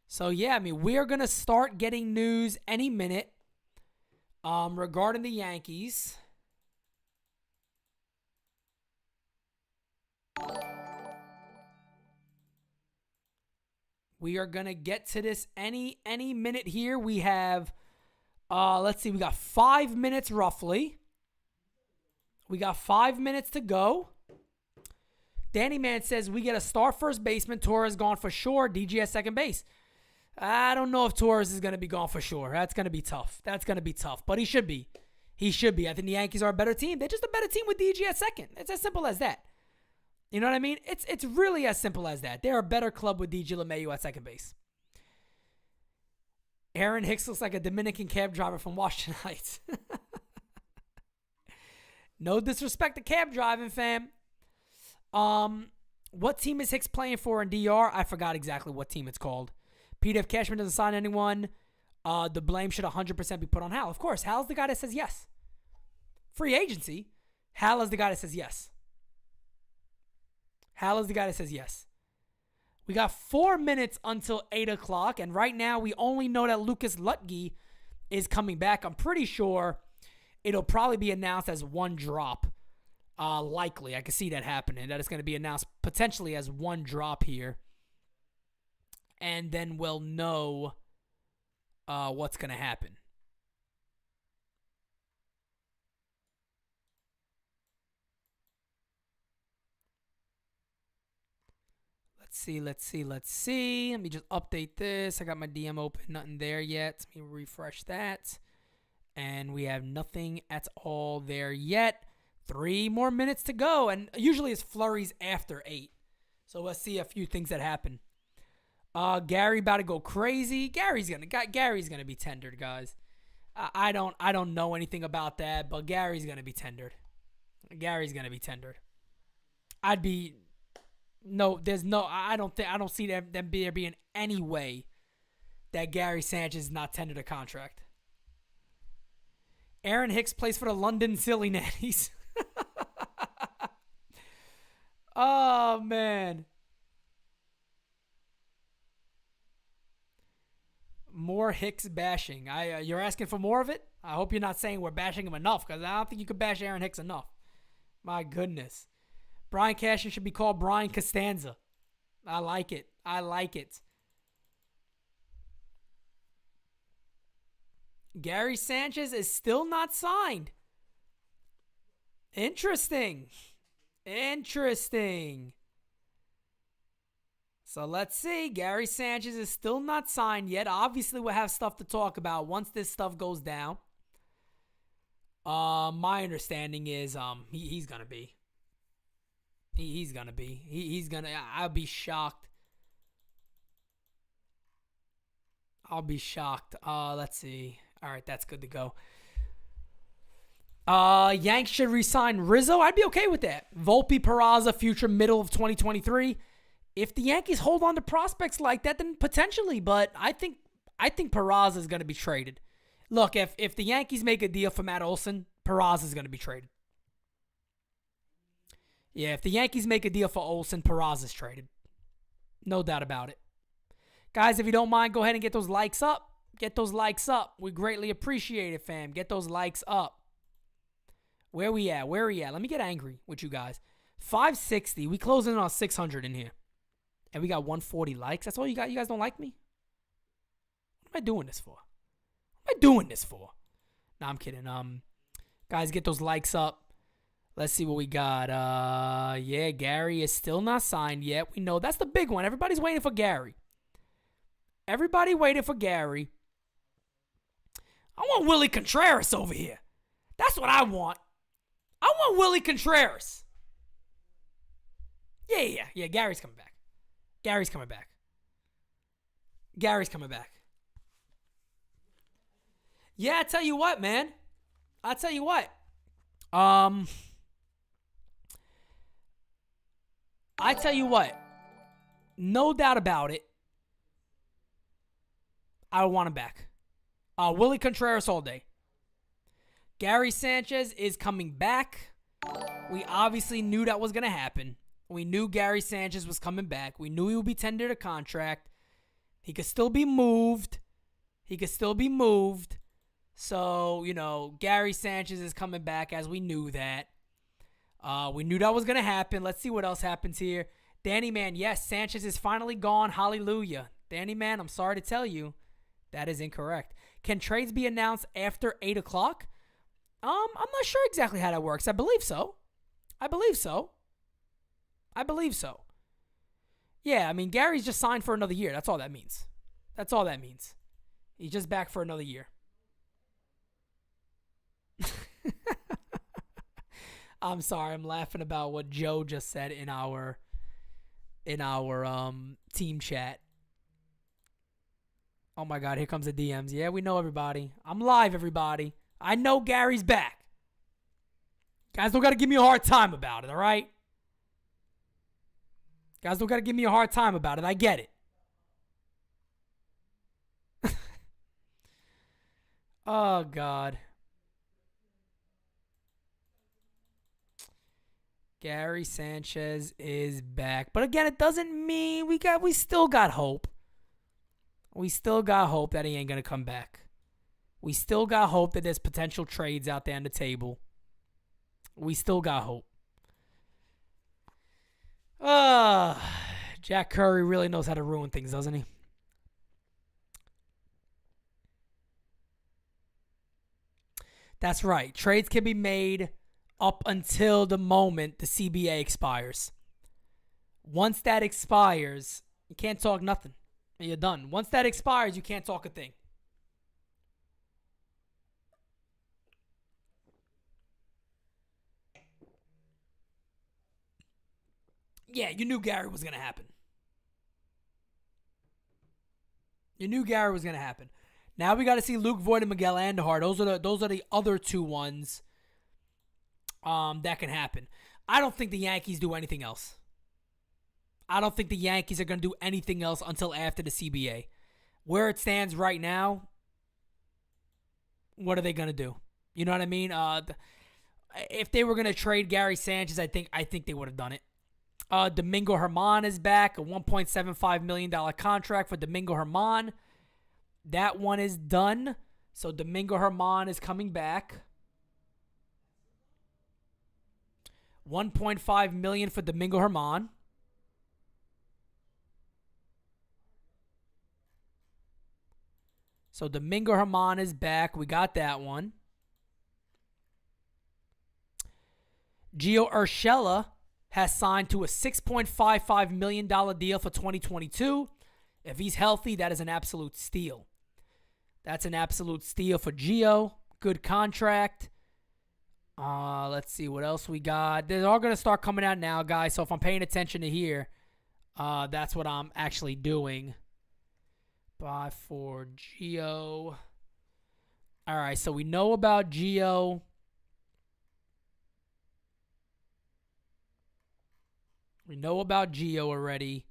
So, yeah, we're going to start getting news any minute regarding the Yankees. We are going to get to this any minute here. We have, let's see, we got 5 minutes roughly. We got 5 minutes to go. Danny Man says we get a star first baseman. Torres gone for sure. DG at second base. I don't know if Torres is going to be gone for sure. That's going to be tough. But he should be. I think the Yankees are a better team. They're just a better team with DG at second. It's as simple as that. You know what I mean? It's really as simple as that. They're a better club with DJ LeMahieu at second base. Aaron Hicks looks like a Dominican cab driver from Washington Heights. No disrespect to cab driving, fam. What team is Hicks playing for in DR? I forgot exactly what team it's called. Pete, if Cashman doesn't sign anyone, the blame should 100% be put on Hal. Of course, Hal's the guy that says yes. Free agency, Hal is the guy that says yes. We got 4 minutes until 8 o'clock, and right now we only know that Lucas Lutke is coming back. I'm pretty sure it'll probably be announced as one drop. Likely. I can see that happening. That it's going to be announced potentially as one drop here. And then we'll know what's going to happen. Let's see. Let me just update this. I got my DM open. Nothing there yet. Let me refresh that. And we have nothing at all there yet. 3 more minutes to go. And usually it's flurries after 8. So let's see a few things that happen. Gary about to go crazy. Gary's gonna be tendered, guys. I don't know anything about that, but Gary's gonna be tendered. I don't see there being any way that Gary Sanchez is not tendered a contract. Aaron Hicks plays for the London Silly Nannies. Oh, man. More Hicks bashing. You're asking for more of it? I hope you're not saying we're bashing him enough, because I don't think you could bash Aaron Hicks enough. My goodness. Brian Cashman should be called Brian Costanza. I like it. Gary Sanchez is still not signed. Interesting. So let's see. Gary Sanchez is still not signed yet. Obviously, we'll have stuff to talk about once this stuff goes down. My understanding is he's going to be. He's going to be. I'll be shocked. Let's see. All right, that's good to go. Yanks should re-sign Rizzo. I'd be okay with that. Volpe, Peraza, future middle of 2023. If the Yankees hold on to prospects like that, then potentially. But I think I think Peraza is going to be traded. Look, if the Yankees make a deal for Matt Olsen, Peraza is going to be traded. Yeah, if the Yankees make a deal for Olsen, Peraza is traded. No doubt about it. Guys, if you don't mind, go ahead and get those likes up. Get those likes up. We greatly appreciate it, fam. Get those likes up. Where we at? Let me get angry with you guys. 560. We closing in on 600 in here. And we got 140 likes. That's all you got? You guys don't like me? What am I doing this for? Nah, I'm kidding. Guys, get those likes up. Let's see what we got. Yeah, Gary is still not signed yet. We know that's the big one. Everybody's waiting for Gary. I want Willie Contreras over here. That's what I want. I want Willie Contreras. Yeah. Gary's coming back. Yeah, I tell you what, man. No doubt about it. I want him back. Willie Contreras all day. Gary Sanchez is coming back. We obviously knew that was going to happen. We knew Gary Sanchez was coming back. We knew he would be tendered a contract. He could still be moved. So, Gary Sanchez is coming back as we knew that. We knew that was going to happen. Let's see what else happens here. Danny Man, yes, Sanchez is finally gone. Hallelujah. Danny Man, I'm sorry to tell you, that is incorrect. Can trades be announced after 8 o'clock? I'm not sure exactly how that works. I believe so. Yeah, I mean, Gary's just signed for another year. That's all that means. He's just back for another year. I'm sorry. I'm laughing about what Joe just said in our team chat. Oh my God, here comes the DMs. Yeah, we know everybody. I'm live, everybody. I know Gary's back. Guys don't got to give me a hard time about it, all right? I get it. Oh, God. Gary Sanchez is back. But again, it doesn't mean we still got hope. We still got hope that he ain't going to come back. We still got hope that there's potential trades out there on the table. We still got hope. Jack Curry really knows how to ruin things, doesn't he? That's right. Trades can be made up until the moment the CBA expires. Once that expires, you can't talk nothing. You're done. Once that expires, you can't talk a thing. Yeah, you knew Gary was going to happen. Now we got to see Luke Voigt and Miguel Andujar. Those are the other two ones that can happen. I don't think the Yankees do anything else. I don't think the Yankees are going to do anything else until after the CBA. Where it stands right now, what are they going to do? You know what I mean? If they were going to trade Gary Sanchez, I think they would have done it. Domingo Germán is back, a $1.75 million contract for Domingo Germán. That one is done. So Domingo Germán is coming back. $1.5 million for Domingo Germán. So Domingo Germán is back. We got that one. Gio Urshela has signed to a $6.55 million deal for 2022. If he's healthy, that is an absolute steal. That's an absolute steal for Gio. Good contract. Let's see what else we got. They're all going to start coming out now, guys. So if I'm paying attention to here, that's what I'm actually doing. Buy for Gio. All right, so we know about Gio. We know about Gio already.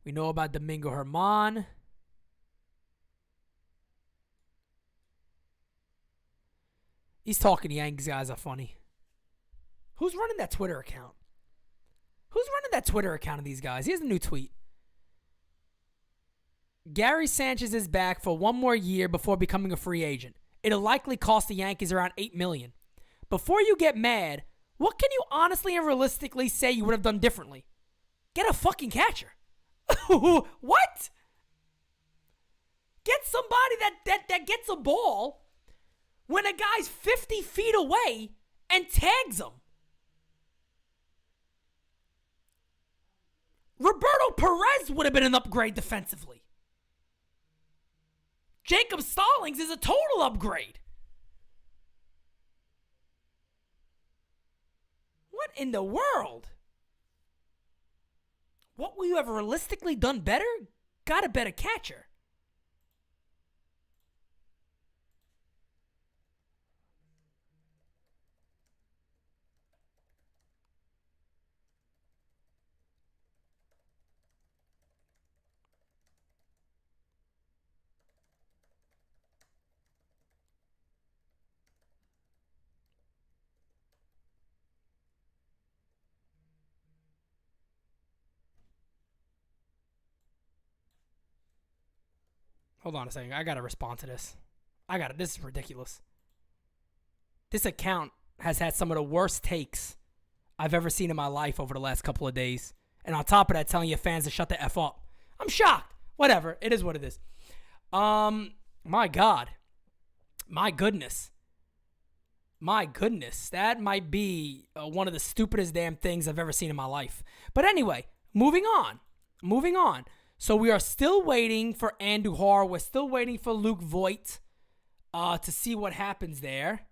We know about Domingo Germán. These talking Yankees guys are funny. Who's running that Twitter account? Who's running that Twitter account of these guys? Here's a new tweet. Gary Sanchez is back for one more year before becoming a free agent. It'll likely cost the Yankees around $8 million. Before you get mad, what can you honestly and realistically say you would have done differently? Get a fucking catcher. What? Get somebody that gets a ball when a guy's 50 feet away and tags him. Roberto Perez would have been an upgrade defensively. Jacob Stallings is a total upgrade. What in the world? What will you have realistically done better? Got a better catcher. Hold on a second. I got to respond to this. This is ridiculous. This account has had some of the worst takes I've ever seen in my life over the last couple of days. And on top of that, telling your fans to shut the F up. I'm shocked. Whatever. It is what it is. My God. My goodness. My goodness. That might be one of the stupidest damn things I've ever seen in my life. But anyway, moving on. So we are still waiting for Andujar. We're still waiting for Luke Voit to see what happens there.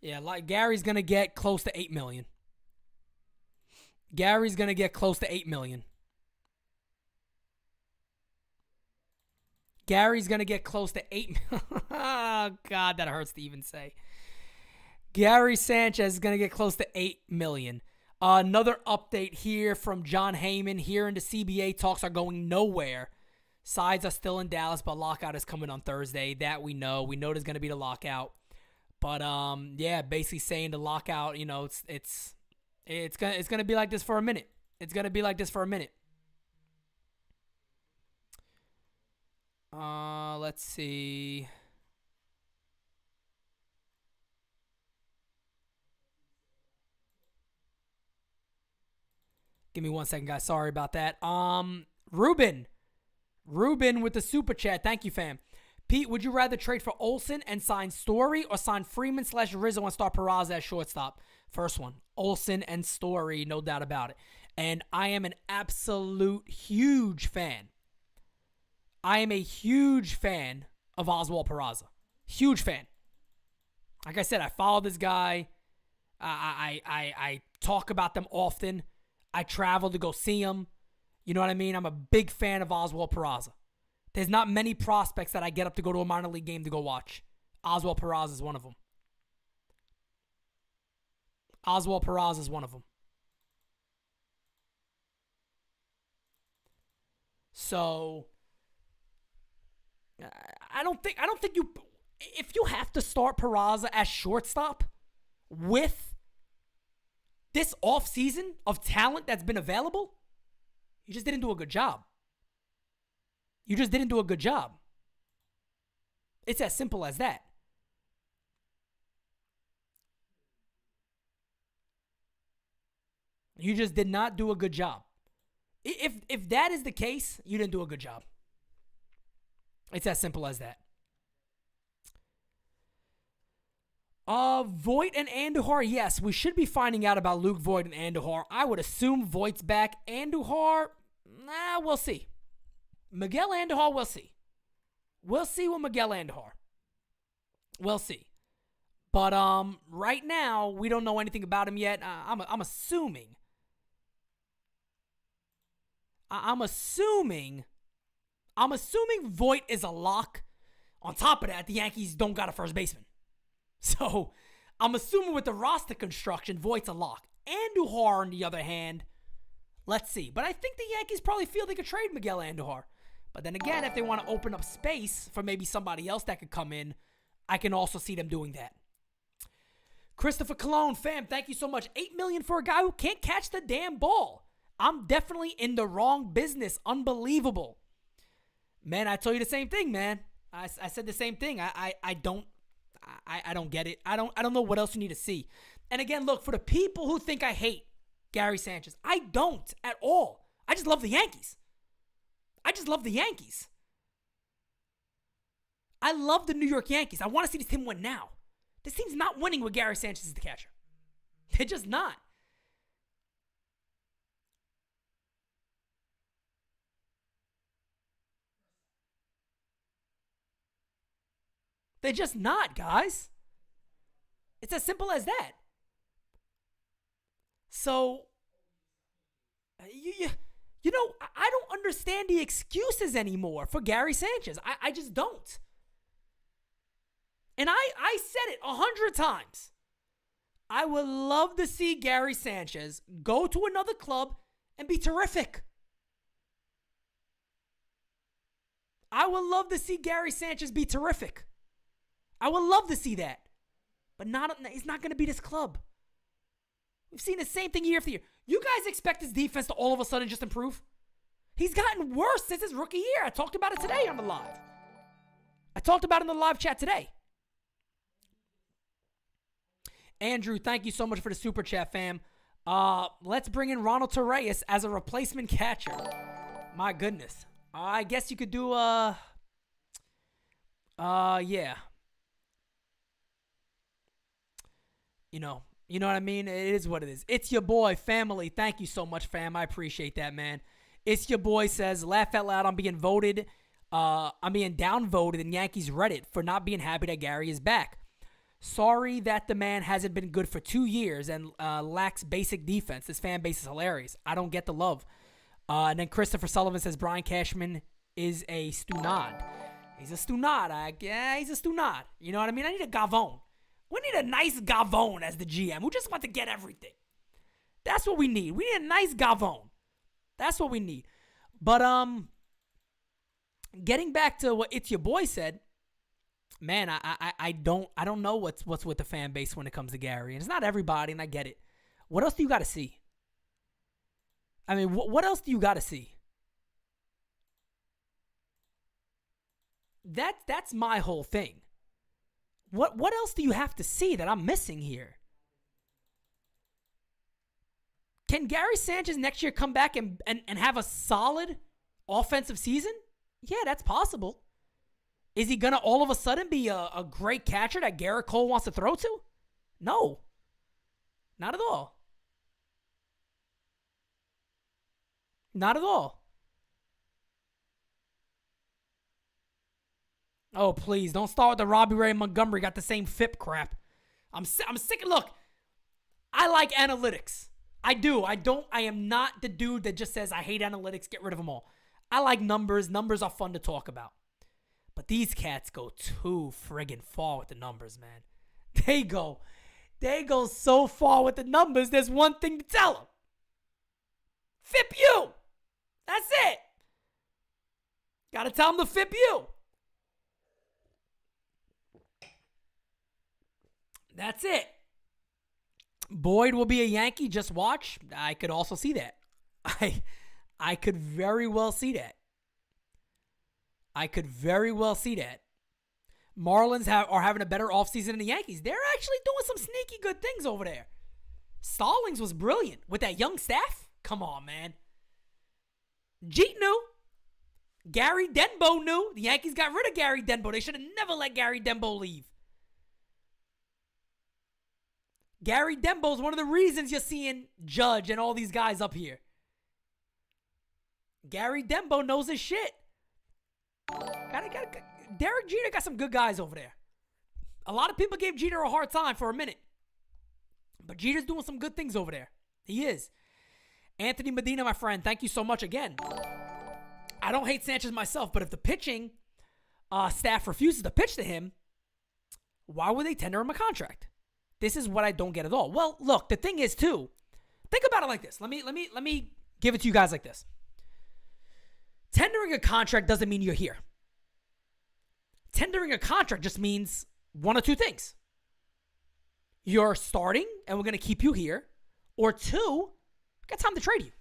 Yeah, like Gary's going to get close to $8 million. Gary's going to get close to $8 million. Gary's going to get close to $8 million. Oh, God, that hurts to even say. Gary Sanchez is going to get close to $8 million. Another update here from John Heyman. Here in the CBA, talks are going nowhere. Sides are still in Dallas, but lockout is coming on Thursday. That we know. We know there's going to be the lockout. But yeah, basically saying the lockout, you know, it's gonna be like this for a minute. It's gonna be like this for a minute. Let's see. Give me 1 second, guys. Sorry about that. Ruben with the super chat. Thank you, fam. Pete, would you rather trade for Olsen and sign Story or sign Freeman / Rizzo and start Peraza at shortstop? First one, Olsen and Story, no doubt about it. And I am an absolute huge fan. I am a huge fan of Oswald Peraza. Huge fan. Like I said, I follow this guy. I talk about them often. I travel to go see him. You know what I mean? I'm a big fan of Oswald Peraza. There's not many prospects that I get up to go to a minor league game to go watch. Oswald Peraza is one of them. Oswald Peraza is one of them. So I don't think you, if you have to start Peraza as shortstop with this offseason of talent that's been available, you just didn't do a good job. You just didn't do a good job. It's as simple as that. You just did not do a good job. If that is the case, you didn't do a good job. It's as simple as that. Voit and Andujar, yes, we should be finding out about Luke Voit and Andujar. I would assume Voit's back. Andujar, we'll see. Miguel Andujar, we'll see. We'll see with Miguel Andujar. We'll see. But right now, we don't know anything about him yet. I'm assuming. I'm assuming Voit is a lock. On top of that, the Yankees don't got a first baseman. So I'm assuming with the roster construction, Voigt's a lock. Andujar, on the other hand, let's see. But I think the Yankees probably feel they could trade Miguel Andujar. But then again, if they want to open up space for maybe somebody else that could come in, I can also see them doing that. Christopher Cologne, fam, thank you so much. $8 million for a guy who can't catch the damn ball. I'm definitely in the wrong business. Unbelievable. Man, I told you the same thing, man. I said the same thing. I don't get it. I don't know what else you need to see. And again, look, for the people who think I hate Gary Sanchez, I don't at all. I just love the Yankees. I love the New York Yankees. I want to see this team win now. This team's not winning with Gary Sanchez as the catcher. They're just not. They're just not, guys. It's as simple as that. So, you know, I don't understand the excuses anymore for Gary Sanchez. I just don't. And I said it 100 times. I would love to see Gary Sanchez go to another club and be terrific. I would love to see Gary Sanchez be terrific. I would love to see that. But he's not going to be this club. We've seen the same thing year after year. You guys expect his defense to all of a sudden just improve? He's gotten worse since his rookie year. I talked about it today on the live. I talked about it in the live chat today. Andrew, thank you so much for the super chat, fam. Let's bring in Ronald Torreyes as a replacement catcher. My goodness. I guess you could do yeah. You know what I mean? It is what it is. It's your boy, family. Thank you so much, fam. I appreciate that, man. It's your boy says, laugh out loud. I'm being downvoted in Yankees Reddit for not being happy that Gary is back. Sorry that the man hasn't been good for 2 years and lacks basic defense. This fan base is hilarious. I don't get the love. And then Christopher Sullivan says Brian Cashman is a stunad. He's a stunad. He's a stunad. You know what I mean? I need a Gavone. We need a nice Gavone as the GM who just wants to get everything. That's what we need. We need a nice Gavone. That's what we need. But getting back to what It's Your Boy said, man, I don't know what's with the fan base when it comes to Gary. And it's not everybody, and I get it. What else do you got to see? I mean, what else do you got to see? That's my whole thing. What else do you have to see that I'm missing here? Can Gary Sanchez next year come back and have a solid offensive season? Yeah, that's possible. Is he going to all of a sudden be a great catcher that Garrett Cole wants to throw to? No. Not at all. Not at all. Oh, please, don't start with the Robbie Ray Montgomery got the same FIP crap. I'm sick. Look, I like analytics. I do. I am not the dude that just says I hate analytics, get rid of them all. I like numbers. Numbers are fun to talk about. But these cats go too friggin' far with the numbers, man. They go so far with the numbers, there's one thing to tell them. FIP you. That's it. Gotta tell them to FIP you. That's it. Boyd will be a Yankee. Just watch. I could also see that. I could very well see that. Marlins are having a better offseason than the Yankees. They're actually doing some sneaky good things over there. Stallings was brilliant with that young staff. Come on, man. Jeet knew. Gary Denbo knew. The Yankees got rid of Gary Denbo. They should have never let Gary Denbo leave. Gary Denbo is one of the reasons you're seeing Judge and all these guys up here. Gary Denbo knows his shit. Derek Jeter got some good guys over there. A lot of people gave Jeter a hard time for a minute. But Jeter's doing some good things over there. He is. Anthony Medina, my friend, thank you so much again. I don't hate Sanchez myself, but if the pitching staff refuses to pitch to him, Why would they tender him a contract? This is what I don't get at all. Well, look, the thing is too, think about it like this. Let me give it to you guys like this. Tendering a contract doesn't mean you're here. Tendering a contract just means one of two things. You're starting and we're going to keep you here. Or two, we got time to trade you.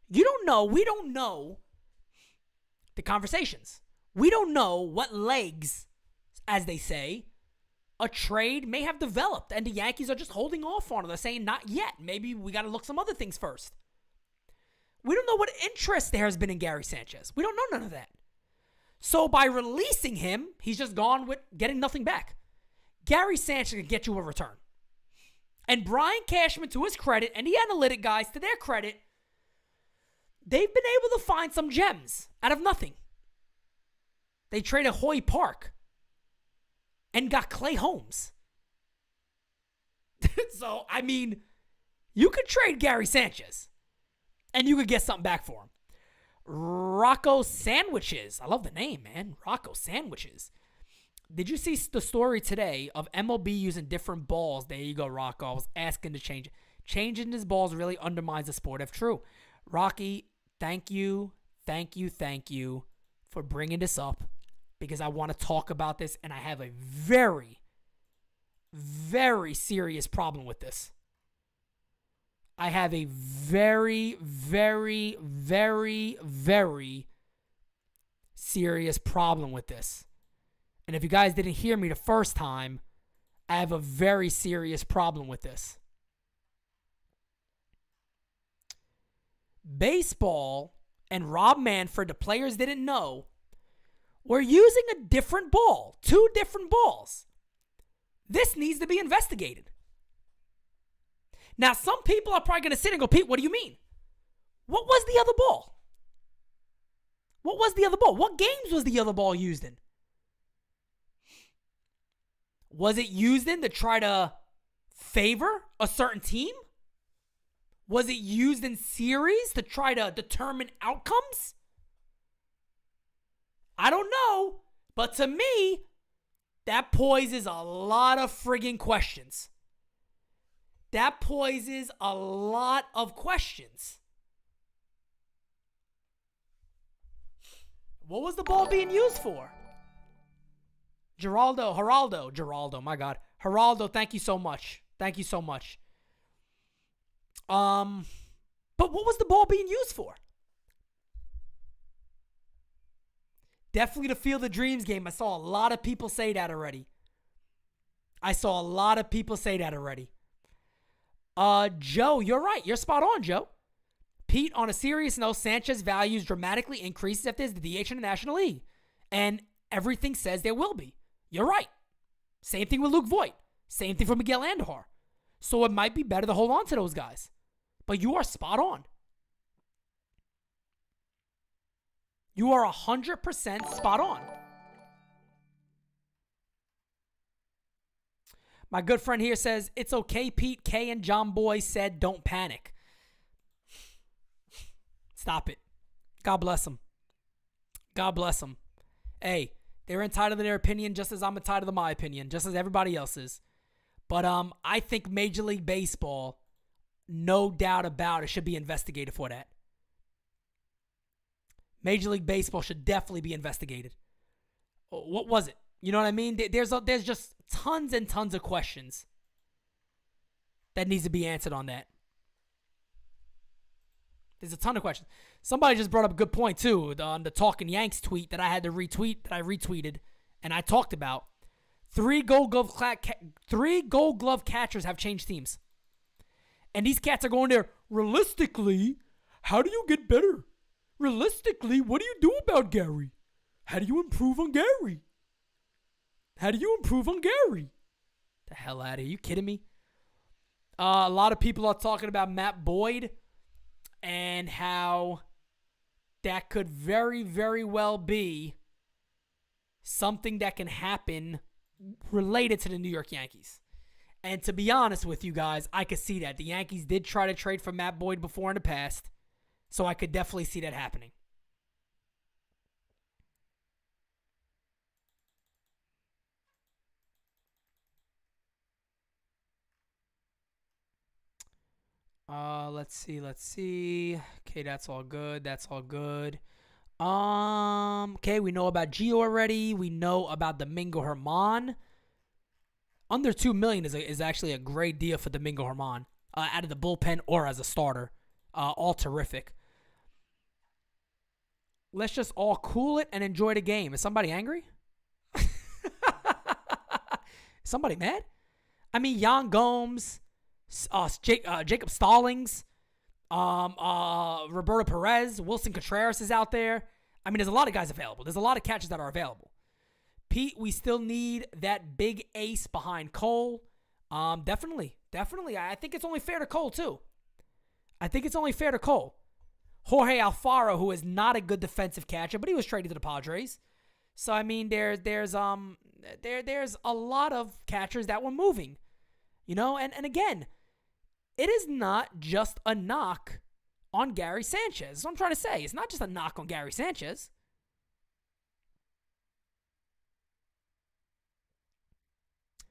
You don't know. We don't know the conversations. We don't know what legs, as they say, a trade may have developed. And the Yankees are just holding off on it. They're saying not yet. Maybe we got to look some other things first. We don't know what interest there has been in Gary Sanchez. We don't know none of that. So by releasing him, he's just gone with getting nothing back. Gary Sanchez can get you a return. And Brian Cashman, to his credit, and the analytic guys, to their credit, they've been able to find some gems out of nothing. They traded Hoy Park and got Clay Holmes. So, I mean, you could trade Gary Sanchez and you could get something back for him. Rocco Sandwiches. I love the name, man. Rocco Sandwiches. Did you see the story today of MLB using different balls? There you go, Rocco. I was asking to change it. Changing his balls really undermines the sport if true. Rocky, thank you for bringing this up because I want to talk about this and I have a very, very serious problem with this. I have a very, very, very, very serious problem with this. And if you guys didn't hear me the first time, I have a very serious problem with this. Baseball and Rob Manfred, the players didn't know, were using a different ball, 2 different balls. This needs to be investigated. Now, some people are probably going to sit and go, Pete, what do you mean? What was the other ball? What was the other ball? What games was the other ball used in? Was it used in to try to favor a certain team? Was it used in series to try to determine outcomes? I don't know. But to me, that poses a lot of friggin' questions. That poses a lot of questions. What was the ball being used for? Geraldo, my God. Geraldo, thank you so much. Thank you so much. But what was the ball being used for? Definitely the Field of Dreams game. I saw a lot of people say that already. Joe, you're right. You're spot on, Joe. Pete, on a serious note, Sanchez values dramatically increases if there's the DH in the National League. And everything says there will be. You're right. Same thing with Luke Voit. Same thing for Miguel Andujar. So it might be better to hold on to those guys. But you are spot on. You are 100% spot on. My good friend here says, it's okay, Pete. K and John Boy said, don't panic. Stop it. God bless them. God bless them. Hey, they're entitled to their opinion just as I'm entitled to my opinion, just as everybody else is. But I think Major League Baseball, no doubt about it, should be investigated for that. Major League Baseball should definitely be investigated. What was it? You know what I mean? There's just tons and tons of questions that needs to be answered on that. There's a ton of questions. Somebody just brought up a good point, too, on the Talking Yanks tweet that I had to retweet, that I retweeted, and I talked about. 3 Gold Glove catchers have changed teams. And these cats are going there, realistically, how do you get better? Realistically, what do you do about Gary? How do you improve on Gary? The hell out of here. You kidding me? A lot of people are talking about Matt Boyd and how that could very, very well be something that can happen related to the New York Yankees. And to be honest with you guys, I could see that. The Yankees did try to trade for Matt Boyd before in the past, so I could definitely see that happening. Let's see. Let's see. Okay, that's all good. That's all good. Okay, we know about Gio already. We know about Domingo Herman. Under $2 million is actually a great deal for Domingo Herman. Out of the bullpen or as a starter. All terrific. Let's just all cool it and enjoy the game. Is somebody angry? Somebody mad? I mean, Yan Gomes, Jacob Stallings, Roberto Perez, Wilson Contreras is out there. I mean, there's a lot of guys available. There's a lot of catchers that are available. Pete, we still need that big ace behind Cole. Definitely. I think it's only fair to Cole, too. Jorge Alfaro, who is not a good defensive catcher, but he was traded to the Padres. So, I mean, there's a lot of catchers that were moving. You know, and again, it is not just a knock on Gary Sanchez. That's what I'm trying to say. It's not just a knock on Gary Sanchez.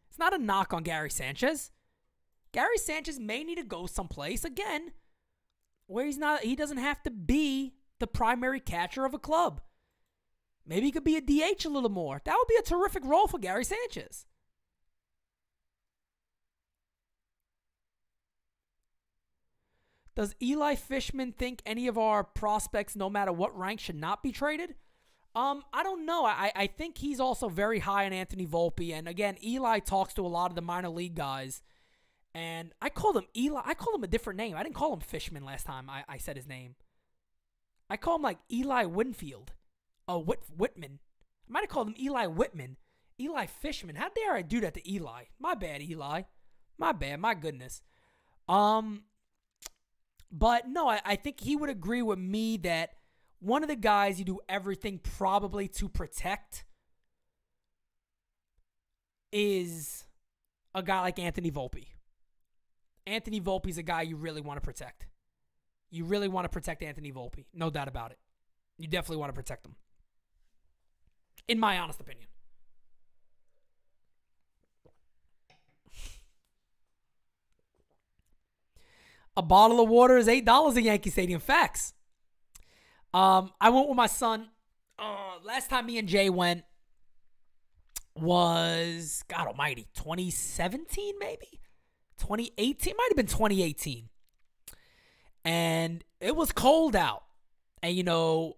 It's not a knock on Gary Sanchez. Gary Sanchez may need to go someplace, again, where he doesn't have to be the primary catcher of a club. Maybe he could be a DH a little more. That would be a terrific role for Gary Sanchez. Does Eli Fishman think any of our prospects, no matter what rank, should not be traded? I don't know. I think he's also very high on Anthony Volpe. And again, Eli talks to a lot of the minor league guys. And I called him Eli. I called him a different name. I didn't call him Fishman last time I said his name. I call him like Eli Winfield. Whitman. I might have called him Eli Whitman. Eli Fishman. How dare I do that to Eli? My bad, Eli. My bad. My goodness. But no, I think he would agree with me that one of the guys you do everything probably to protect is a guy like Anthony Volpe. Anthony Volpe is a guy you really want to protect. You really want to protect Anthony Volpe. No doubt about it. You definitely want to protect him. In my honest opinion. A bottle of water is $8 at Yankee Stadium. Facts. I went with my son. Last time me and Jay went was, God almighty, 2017 maybe? 2018? Might have been 2018. And it was cold out. And you know,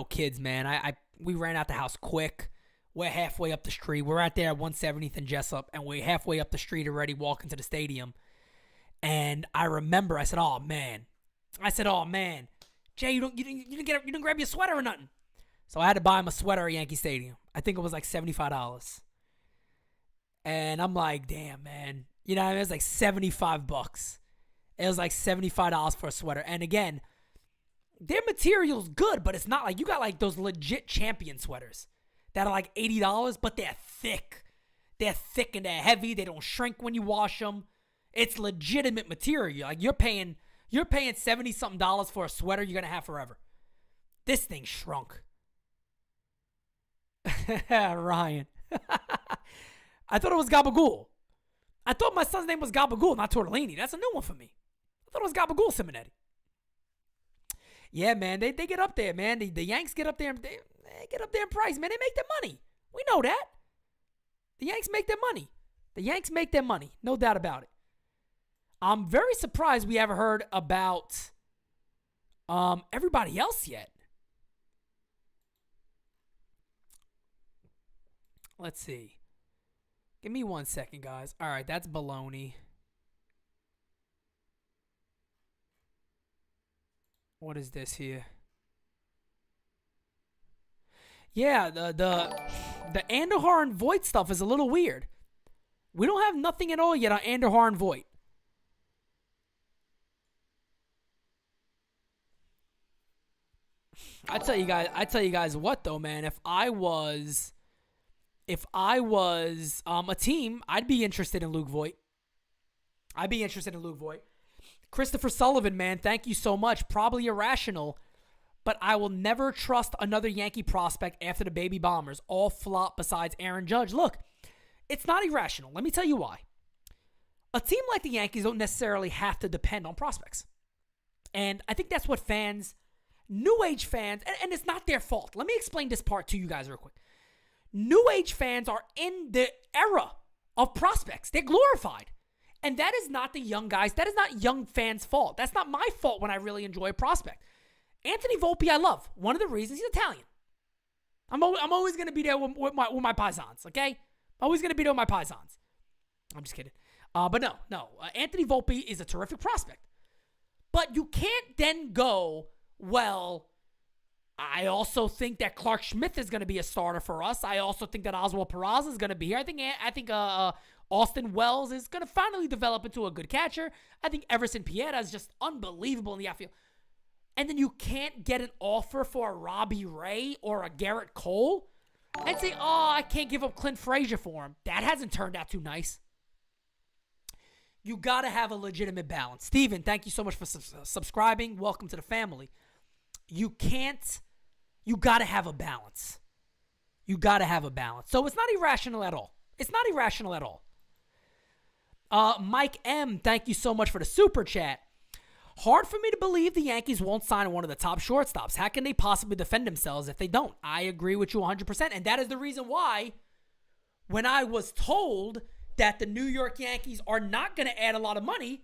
kids, man, we ran out the house quick. We're halfway up the street. We're out there at 170th and Jessup, and we're halfway up the street already walking to the stadium. And I remember, I said, oh, man, Jay, you didn't grab your sweater or nothing. So I had to buy him a sweater at Yankee Stadium. I think it was like $75. And I'm like, damn, man. You know, it was like $75. It was like $75 for a sweater. And again, their material's good, but it's not like, you got like those legit Champion sweaters that are like $80, but they're thick. They're thick and they're heavy. They don't shrink when you wash them. It's legitimate material. Like you're paying $70-something for a sweater you're gonna have forever. This thing shrunk. Ryan. I thought it was Gabagool. I thought my son's name was Gabagool, not Tortellini. That's a new one for me. I thought it was Gabagool Simonetti. Yeah, man, they get up there, man. The Yanks get up there. They get up there in price, man. They make their money. We know that. The Yanks make their money. No doubt about it. I'm very surprised we haven't heard about everybody else yet. Let's see. Give me 1 second, guys. All right, that's baloney. What is this here? Yeah, the Andujar and Voit stuff is a little weird. We don't have nothing at all yet on Andujar and Voit. I tell you guys what though, man. If I was a team, I'd be interested in Luke Voit. Christopher Sullivan, man, thank you so much. Probably irrational, but I will never trust another Yankee prospect after the baby bombers. All flop besides Aaron Judge. Look, it's not irrational. Let me tell you why. a team like the Yankees don't necessarily have to depend on prospects. And I think that's what fans, new age fans, and it's not their fault. Let me explain this part to you guys real quick. New age fans are in the era of prospects. They're glorified. And that is not the young guys. That is not young fans' fault. That's not my fault when I really enjoy a prospect. Anthony Volpe, I love. One of the reasons he's Italian. I'm always going to be there with my paisans, okay? Always going to be there with my paisans. I'm just kidding. But no. Anthony Volpe is a terrific prospect. But you can't then go, well, I also think that Clark Schmidt is going to be a starter for us. I also think that Oswald Peraza is going to be here. I think Austin Wells is going to finally develop into a good catcher. I think Everson Pieta is just unbelievable in the outfield. And then you can't get an offer for a Robbie Ray or a Garrett Cole and say, I can't give up Clint Frazier for him. That hasn't turned out too nice. You got to have a legitimate balance. Steven, thank you so much for subscribing. Welcome to the family. You got to have a balance. You got to have a balance. So it's not irrational at all. Mike M, thank you so much for the super chat. Hard for me to believe the Yankees won't sign one of the top shortstops. How can they possibly defend themselves if they don't? I agree with you 100%. And that is the reason why when I was told that the New York Yankees are not going to add a lot of money,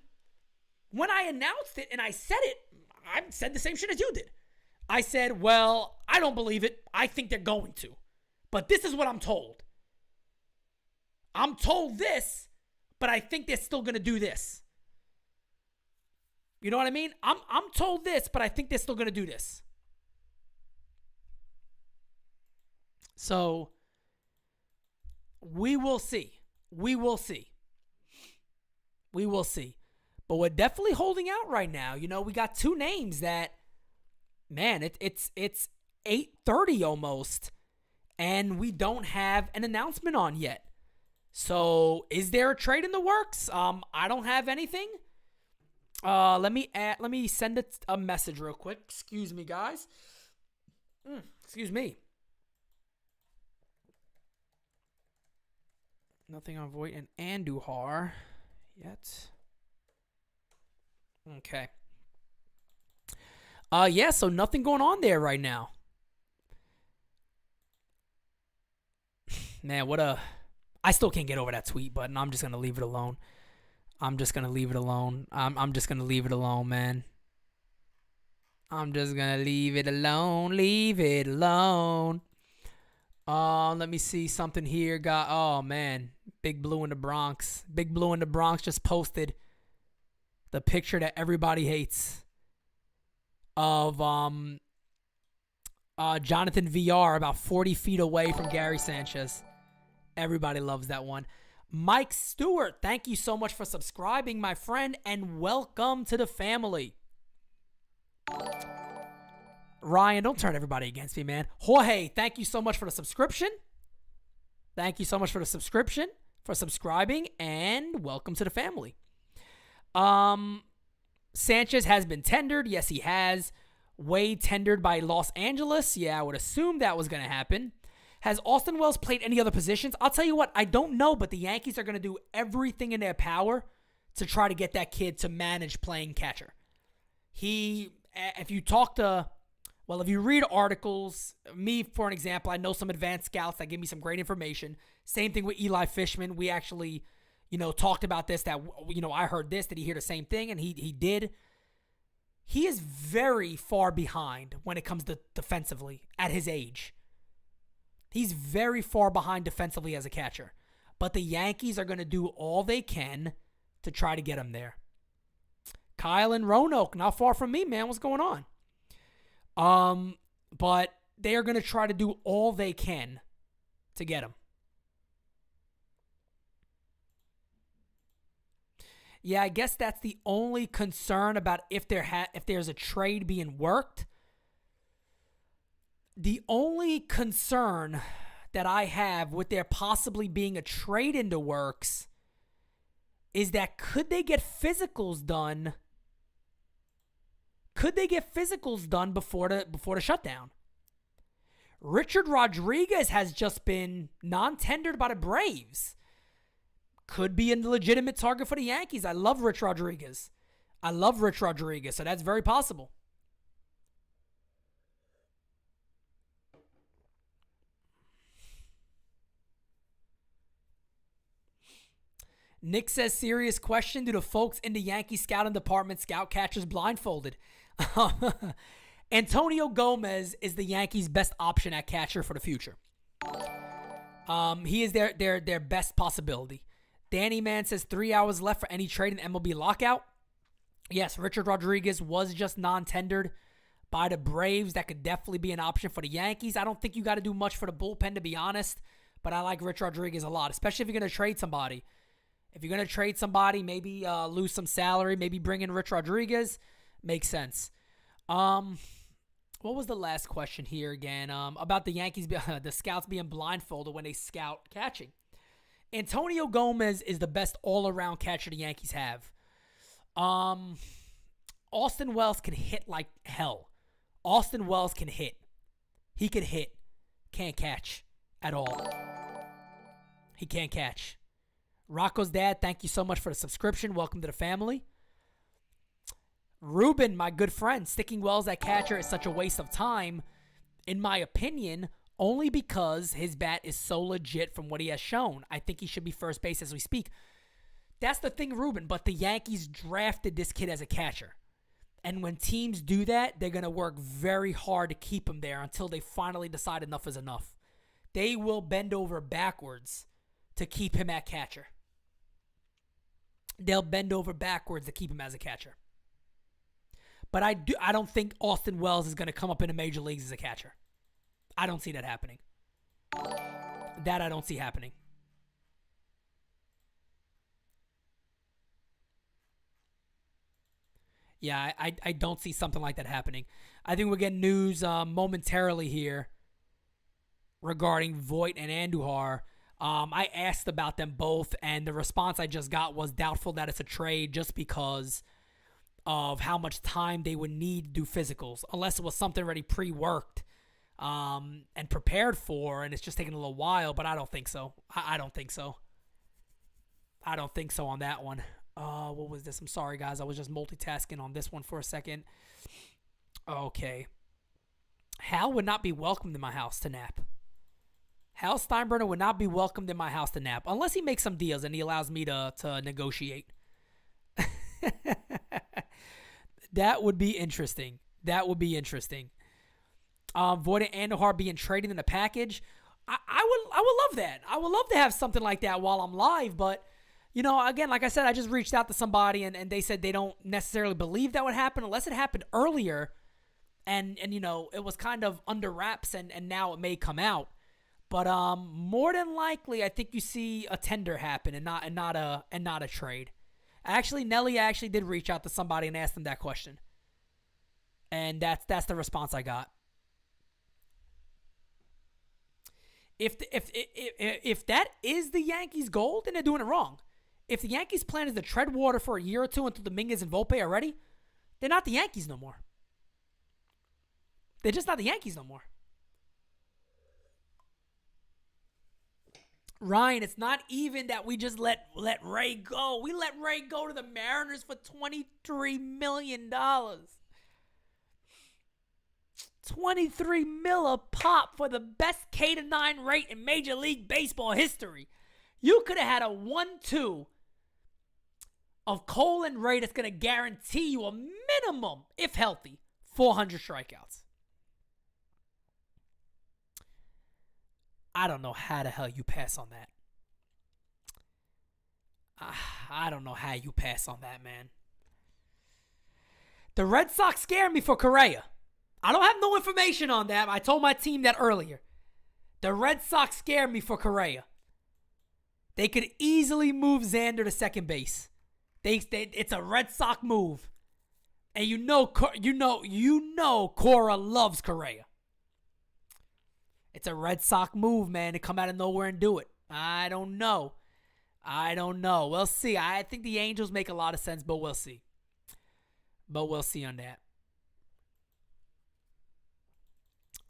when I announced it and I said it, I said the same shit as you did. I said, well, I don't believe it. I think they're going to. But this is what I'm told. I'm told this, but I think they're still going to do this. You know what I mean? I'm told this, but I think they're still going to do this. So, we will see. We will see. But we're definitely holding out right now. You know, we got two names that, man, it's 8:30 almost, and we don't have an announcement on yet. So, is there a trade in the works? I don't have anything. Let me send it a message real quick. Excuse me, guys. Excuse me. Nothing on Voight and Andujar yet. Okay. Yeah, so nothing going on there right now. Man, I still can't get over that tweet button. I'm just going to leave it alone. I'm just going to leave it alone, man. I'm just going to leave it alone. Leave it alone. Let me see something here. Oh, man. Big Blue in the Bronx. Big Blue in the Bronx just posted the picture that everybody hates of Jonathan VR about 40 feet away from Gary Sanchez. Everybody loves that one. Mike Stewart, thank you so much for subscribing, my friend, and welcome to the family. Ryan, don't turn everybody against me, man. Jorge, thank you so much for the subscription. For subscribing, and welcome to the family. Sanchez has been tendered. Yes, he has. Wade tendered by Los Angeles. Yeah, I would assume that was going to happen. Has Austin Wells played any other positions? I'll tell you what, I don't know, but the Yankees are going to do everything in their power to try to get that kid to manage playing catcher. If you read articles, me, for an example, I know some advanced scouts that give me some great information. Same thing with Eli Fishman. We actually, talked about this, that, I heard this. Did he hear the same thing? And he did. He is very far behind when it comes to defensively at his age. He's very far behind defensively as a catcher. But the Yankees are going to do all they can to try to get him there. Kyle and Roanoke, not far from me, man. What's going on? But they are going to try to do all they can to get him. Yeah, I guess that's the only concern about if there's a trade being worked. The only concern that I have with there possibly being a trade in the works is that could they get physicals done? Could they get physicals done before the shutdown? Richard Rodriguez has just been non-tendered by the Braves. could be a legitimate target for the Yankees. I love Rich Rodriguez. So that's very possible. Nick says, serious question. Do the folks in the Yankee scouting department scout catchers blindfolded? Antonio Gomez is the Yankees' best option at catcher for the future. He is their best possibility. Danny Man says 3 hours left for any trade in MLB lockout. Yes, Richard Rodriguez was just non-tendered by the Braves. That could definitely be an option for the Yankees. I don't think you got to do much for the bullpen, to be honest, but I like Rich Rodriguez a lot, especially if you're going to trade somebody. If you're going to trade somebody, maybe lose some salary, maybe bring in Rich Rodriguez, makes sense. What was the last question here again? About the Yankees, the scouts being blindfolded when they scout catching. Antonio Gomez is the best all-around catcher the Yankees have. Austin Wells can hit like hell. Austin Wells can hit. He can hit. Can't catch at all. He can't catch. Rocco's dad, thank you so much for the subscription. Welcome to the family. Ruben, my good friend, sticking Wells at catcher is such a waste of time, in my opinion, only because his bat is so legit from what he has shown. I think he should be first base as we speak. That's the thing, Ruben, but the Yankees drafted this kid as a catcher. And when teams do that, they're going to work very hard to keep him there until they finally decide enough is enough. They will bend over backwards to keep him at catcher. They'll bend over backwards to keep him as a catcher. But I don't think Austin Wells is going to come up in the major leagues as a catcher. I don't see that happening. That I don't see happening. Yeah, I don't see something like that happening. I think we're getting news momentarily here regarding Voit and Andujar. I asked about them both, and the response I just got was doubtful that it's a trade just because of how much time they would need to do physicals, unless it was something already pre-worked and prepared for, and it's just taking a little while, but I don't think so. I don't think so. I don't think so on that one. What was this? I'm sorry, guys. I was just multitasking on this one for a second. Okay. Hal would not be welcomed in my house to nap. Hal Steinbrenner would not be welcomed in my house to nap unless he makes some deals and he allows me to negotiate. That would be interesting. Void and Andujar being traded in a package. I would love that. I would love to have something like that while I'm live, but again, like I said, I just reached out to somebody and they said they don't necessarily believe that would happen unless it happened earlier and it was kind of under wraps and now it may come out. But more than likely, I think you see a tender happen and not a trade. Actually, Nelly actually did reach out to somebody and ask them that question. And that's the response I got. If that is the Yankees' goal, then they're doing it wrong. If the Yankees' plan is to tread water for a year or two until Dominguez and Volpe are ready, they're not the Yankees no more. They're just not the Yankees no more. Ryan, it's not even that we just let Ray go. We let Ray go to the Mariners for $23 million. $23 million a pop for the best K-9 rate in Major League Baseball history. You could have had a 1-2 of Cole and Ray that's going to guarantee you a minimum, if healthy, 400 strikeouts. I don't know how the hell you pass on that. I don't know how you pass on that, man. The Red Sox scare me for Correa. I don't have no information on that. I told my team that earlier. The Red Sox scare me for Correa. They could easily move Xander to second base. It's a Red Sox move. And you know Cora loves Correa. It's a Red Sox move, man, to come out of nowhere and do it. I don't know. We'll see. I think the Angels make a lot of sense, but we'll see. On that.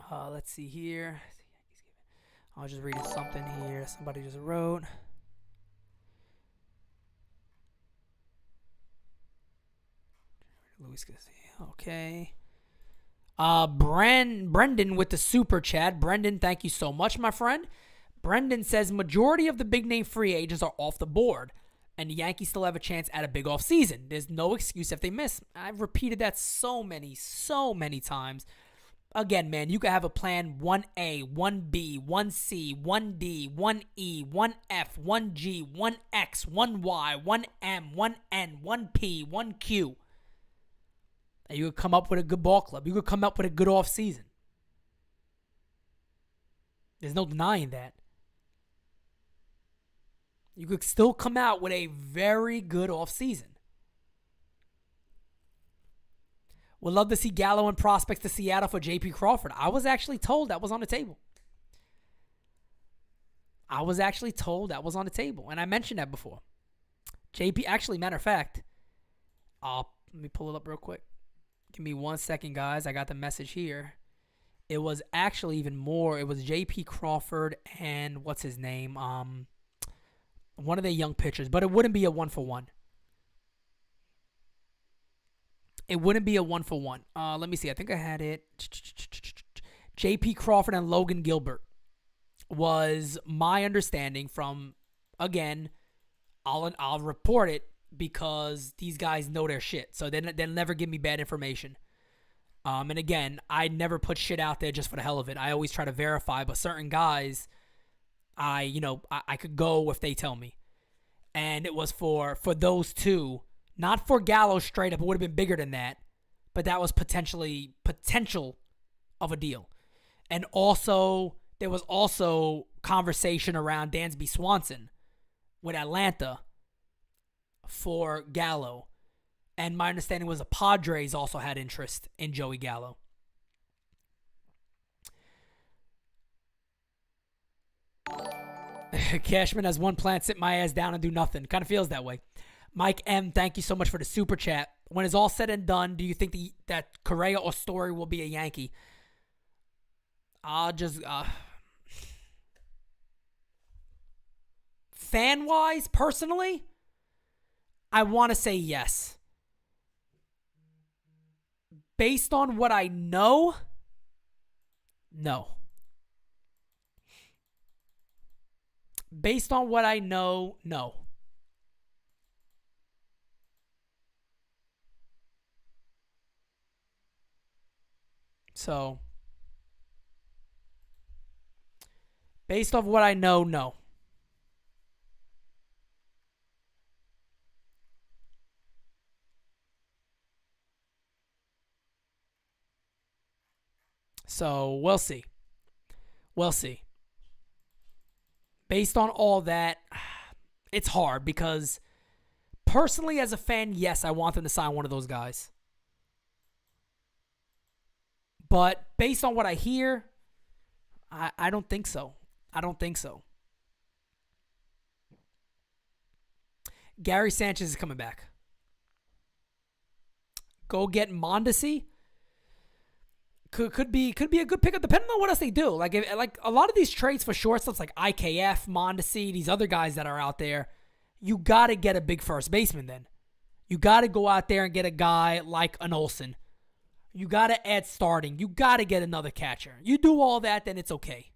Let's see here. I was just reading something here. Somebody just wrote. Luis Castillo. Okay. Brendan with the super chat. Brendan, thank you so much, my friend. Brendan says majority of the big name free agents are off the board, and the Yankees still have a chance at a big offseason. There's no excuse if they miss. I've repeated that so many times. Again, man, you could have a plan 1A, 1B, 1C, 1D, 1E, 1F, 1G, 1X, 1Y, 1M, 1N, 1P, 1Q. And you could come up with a good ball club. You could come up with a good offseason. There's no denying that. You could still come out with a very good offseason. Would love to see Gallo and prospects to Seattle for J.P. Crawford. I was actually told that was on the table. And I mentioned that before. JP, actually, matter of fact, let me pull it up real quick. Give me 1 second, guys. I got the message here. It was actually even more. It was J.P. Crawford and what's his name? One of the young pitchers, but it wouldn't be a 1-for-1. It wouldn't be a 1-for-1. Let me see. I think I had it. J.P. Crawford and Logan Gilbert was my understanding from, again, I'll report it because these guys know their shit. So they'll never give me bad information. And again, I never put shit out there just for the hell of it. I always try to verify, but certain guys, I could go if they tell me. And it was for those two. Not for Gallo straight up. It would have been bigger than that. But that was potential of a deal. And also, there was also conversation around Dansby Swanson with Atlanta for Gallo. And my understanding was the Padres also had interest in Joey Gallo. Cashman has one plan, sit my ass down and do nothing. Kind of feels that way. Mike M, thank you so much for the super chat. When it's all said and done, do you think that Correa or Story will be a Yankee? I'll just... fan-wise, personally, I want to say yes. Based on what I know, no. Based on what I know, no. So, based off what I know, no. So, we'll see. We'll see. Based on all that, it's hard because personally as a fan, yes, I want them to sign one of those guys. But based on what I hear, I don't think so. I don't think so. Gary Sanchez is coming back. Go get Mondesi. Could be a good pickup depending on what else they do. Like a lot of these trades for shortstops like IKF, Mondesi, these other guys that are out there, you got to get a big first baseman then. You got to go out there and get a guy like an Olsen. You got to add starting. You got to get another catcher. You do all that, then it's okay.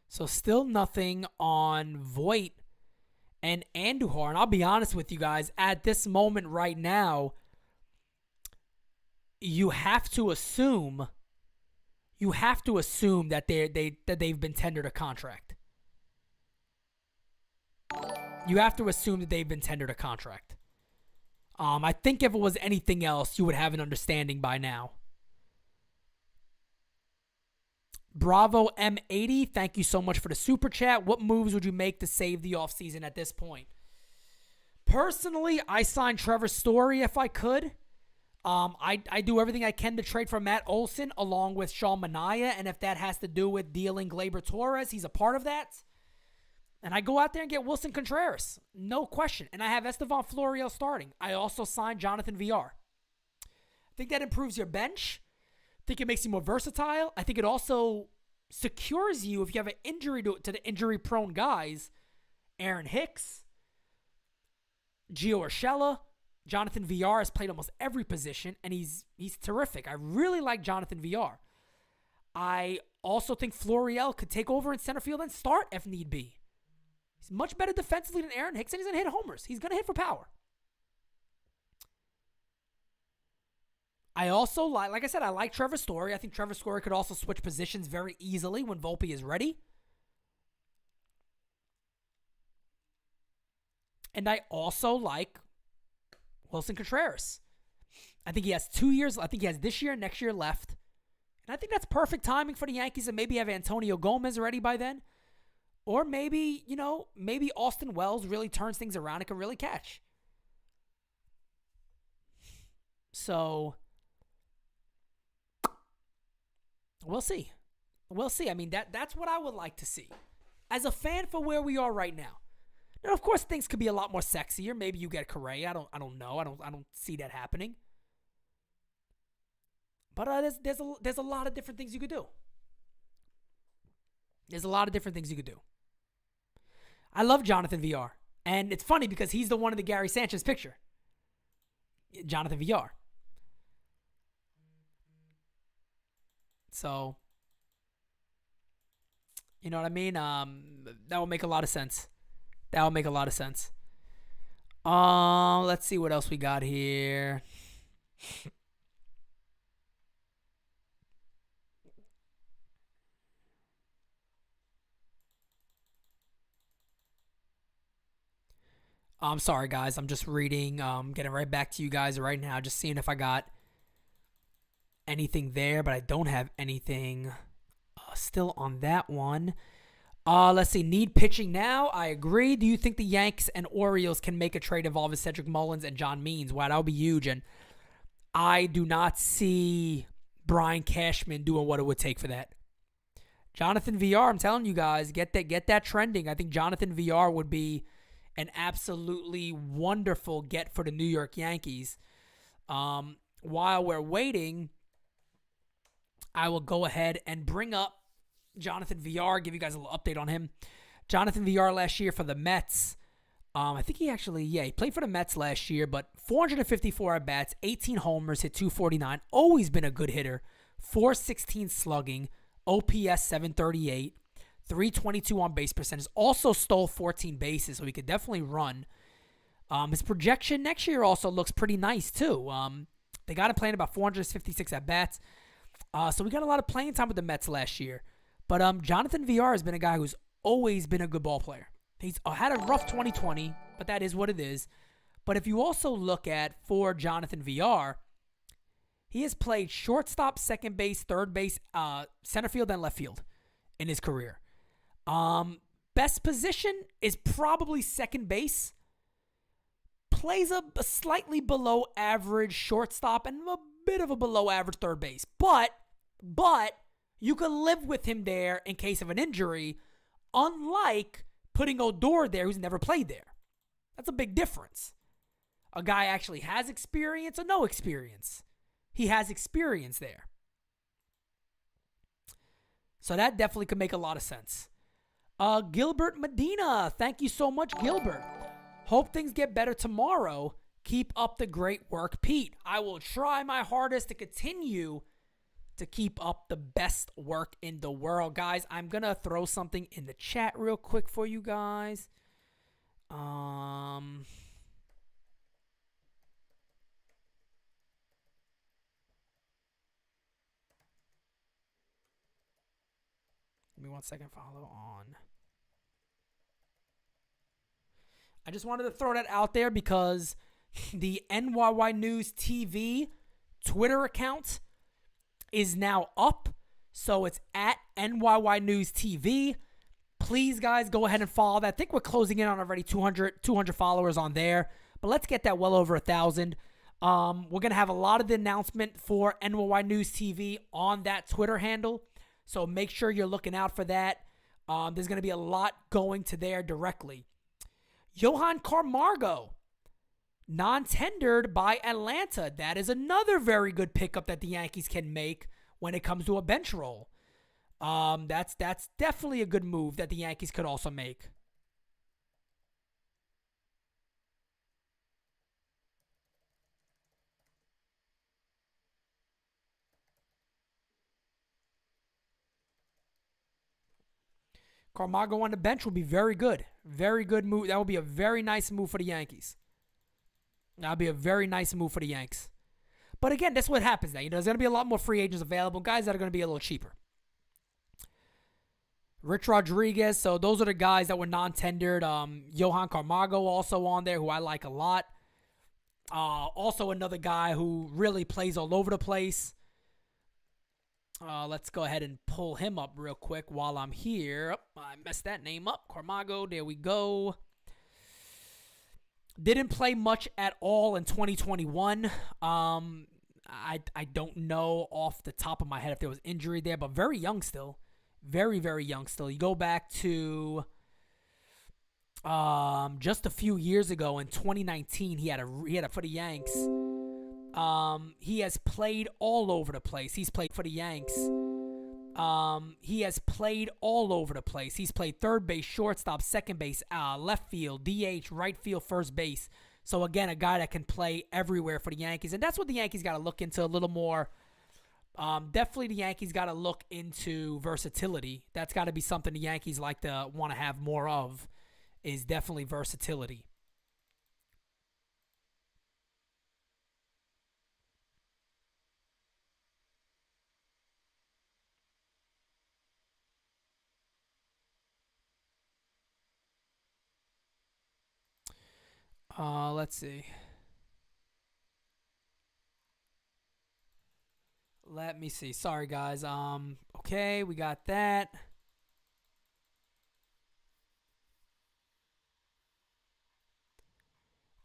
So still nothing on Voit and Andujar. And I'll be honest with you guys, at this moment right now, you have to assume that they've been tendered a contract. You have to assume that they've been tendered a contract. I think if it was anything else, you would have an understanding by now. Bravo M80, thank you so much for the super chat. What moves would you make to save the offseason at this point? Personally, I sign Trevor Story if I could. I do everything I can to trade for Matt Olsen along with Sean Manaea, and if that has to do with dealing Gleyber Torres, he's a part of that. And I go out there and get Wilson Contreras, no question. And I have Estevan Florial starting. I also signed Jonathan VR. I think that improves your bench. think it makes you more versatile. I think it also secures you if you have an injury to the injury-prone guys. Aaron Hicks, Gio Urshela, Jonathan Villar has played almost every position, and he's terrific. I really like Jonathan Villar. I also think Florial could take over in center field and start if need be. He's much better defensively than Aaron Hicks, and he's going to hit homers. He's going to hit for power. I also like I said, I like Trevor Story. I think Trevor Story could also switch positions very easily when Volpe is ready. And I also like Wilson Contreras. I think he has 2 years. I think he has this year and next year left. And I think that's perfect timing for the Yankees, and maybe have Antonio Gomez ready by then. Or maybe, maybe Austin Wells really turns things around and can really catch. So we'll see. We'll see. I mean, that's what I would like to see. As a fan for where we are right now. Now, of course, things could be a lot more sexier. Maybe you get Correa. I don't know. I don't see that happening. But there's a lot of different things you could do. There's a lot of different things you could do. I love Jonathan Villar. And it's funny because he's the one in the Gary Sanchez picture. Jonathan Villar. So, you know what I mean? That will make a lot of sense. Let's see what else we got here. I'm sorry, guys. I'm just reading. Getting right back to you guys right now. Just seeing if I got anything there, but I don't have anything still on that one. Let's see. Need pitching now. I agree. Do you think the Yanks and Orioles can make a trade involving Cedric Mullins and John Means? Wow, that would be huge. And I do not see Brian Cashman doing what it would take for that. Jonathan Villar, I'm telling you guys, get that trending. I think Jonathan Villar would be an absolutely wonderful get for the New York Yankees. While we're waiting, I will go ahead and bring up Jonathan Villar, give you guys a little update on him. Jonathan Villar last year for the Mets. I think he played for the Mets last year, but 454 at-bats, 18 homers, hit 249. Always been a good hitter. 416 slugging, OPS 738, 322 on base percentage. Also stole 14 bases, so he could definitely run. His projection next year also looks pretty nice, too. They got him playing about 456 at-bats. So we got a lot of playing time with the Mets last year. But Jonathan Villar has been a guy who's always been a good ball player. He's had a rough 2020, but that is what it is. But if you also look at, for Jonathan Villar, he has played shortstop, second base, third base, center field, and left field in his career. Best position is probably second base. Plays a slightly below average shortstop and a bit of a below average third base. But you can live with him there in case of an injury, unlike putting Odor there who's never played there. That's a big difference. A guy actually has experience or no experience. He has experience there. So that definitely could make a lot of sense. Gilbert Medina. Thank you so much, Gilbert. Hope things get better tomorrow. Keep up the great work, Pete. I will try my hardest to continue to keep up the best work in the world. Guys, I'm going to throw something in the chat real quick for you guys. Give me 1 second. Follow on. I just wanted to throw that out there because the NYY News TV Twitter account is now up. So it's at NYY News TV. Please, guys, go ahead and follow that. I think we're closing in on already 200 followers on there. But let's get that well over 1,000. We're going to have a lot of the announcement for NYY News TV on that Twitter handle. So make sure you're looking out for that. There's going to be a lot going to there directly. Johan Carmago, non-tendered by Atlanta. That is another very good pickup that the Yankees can make when it comes to a bench role. That's definitely a good move that the Yankees could also make. Carmago on the bench would be very good. Very good move. That would be a very nice move for the Yankees. That would be a very nice move for the Yanks. But again, that's what happens now. There's going to be a lot more free agents available, guys that are going to be a little cheaper. Rich Rodriguez. So those are the guys that were non-tendered. Johan Carmago also on there, who I like a lot. Also another guy who really plays all over the place. Let's go ahead and pull him up real quick while I'm here. Oh, I messed that name up. Carmago, there we go. Didn't play much at all in 2021. I don't know off the top of my head if there was injury there, but very young still. Very, very young still. You go back to just a few years ago in 2019, he had a for the Yanks. He has played all over the place. He's played for the Yanks. He has played all over the place. He's played third base, shortstop, second base, left field, DH, right field, first base. So again, a guy that can play everywhere for the Yankees. And that's what the Yankees got to look into a little more. Definitely the Yankees got to look into versatility. That's got to be something the Yankees like to want to have more of, is definitely versatility. Let's see. Let me see. Sorry, guys. Okay, we got that.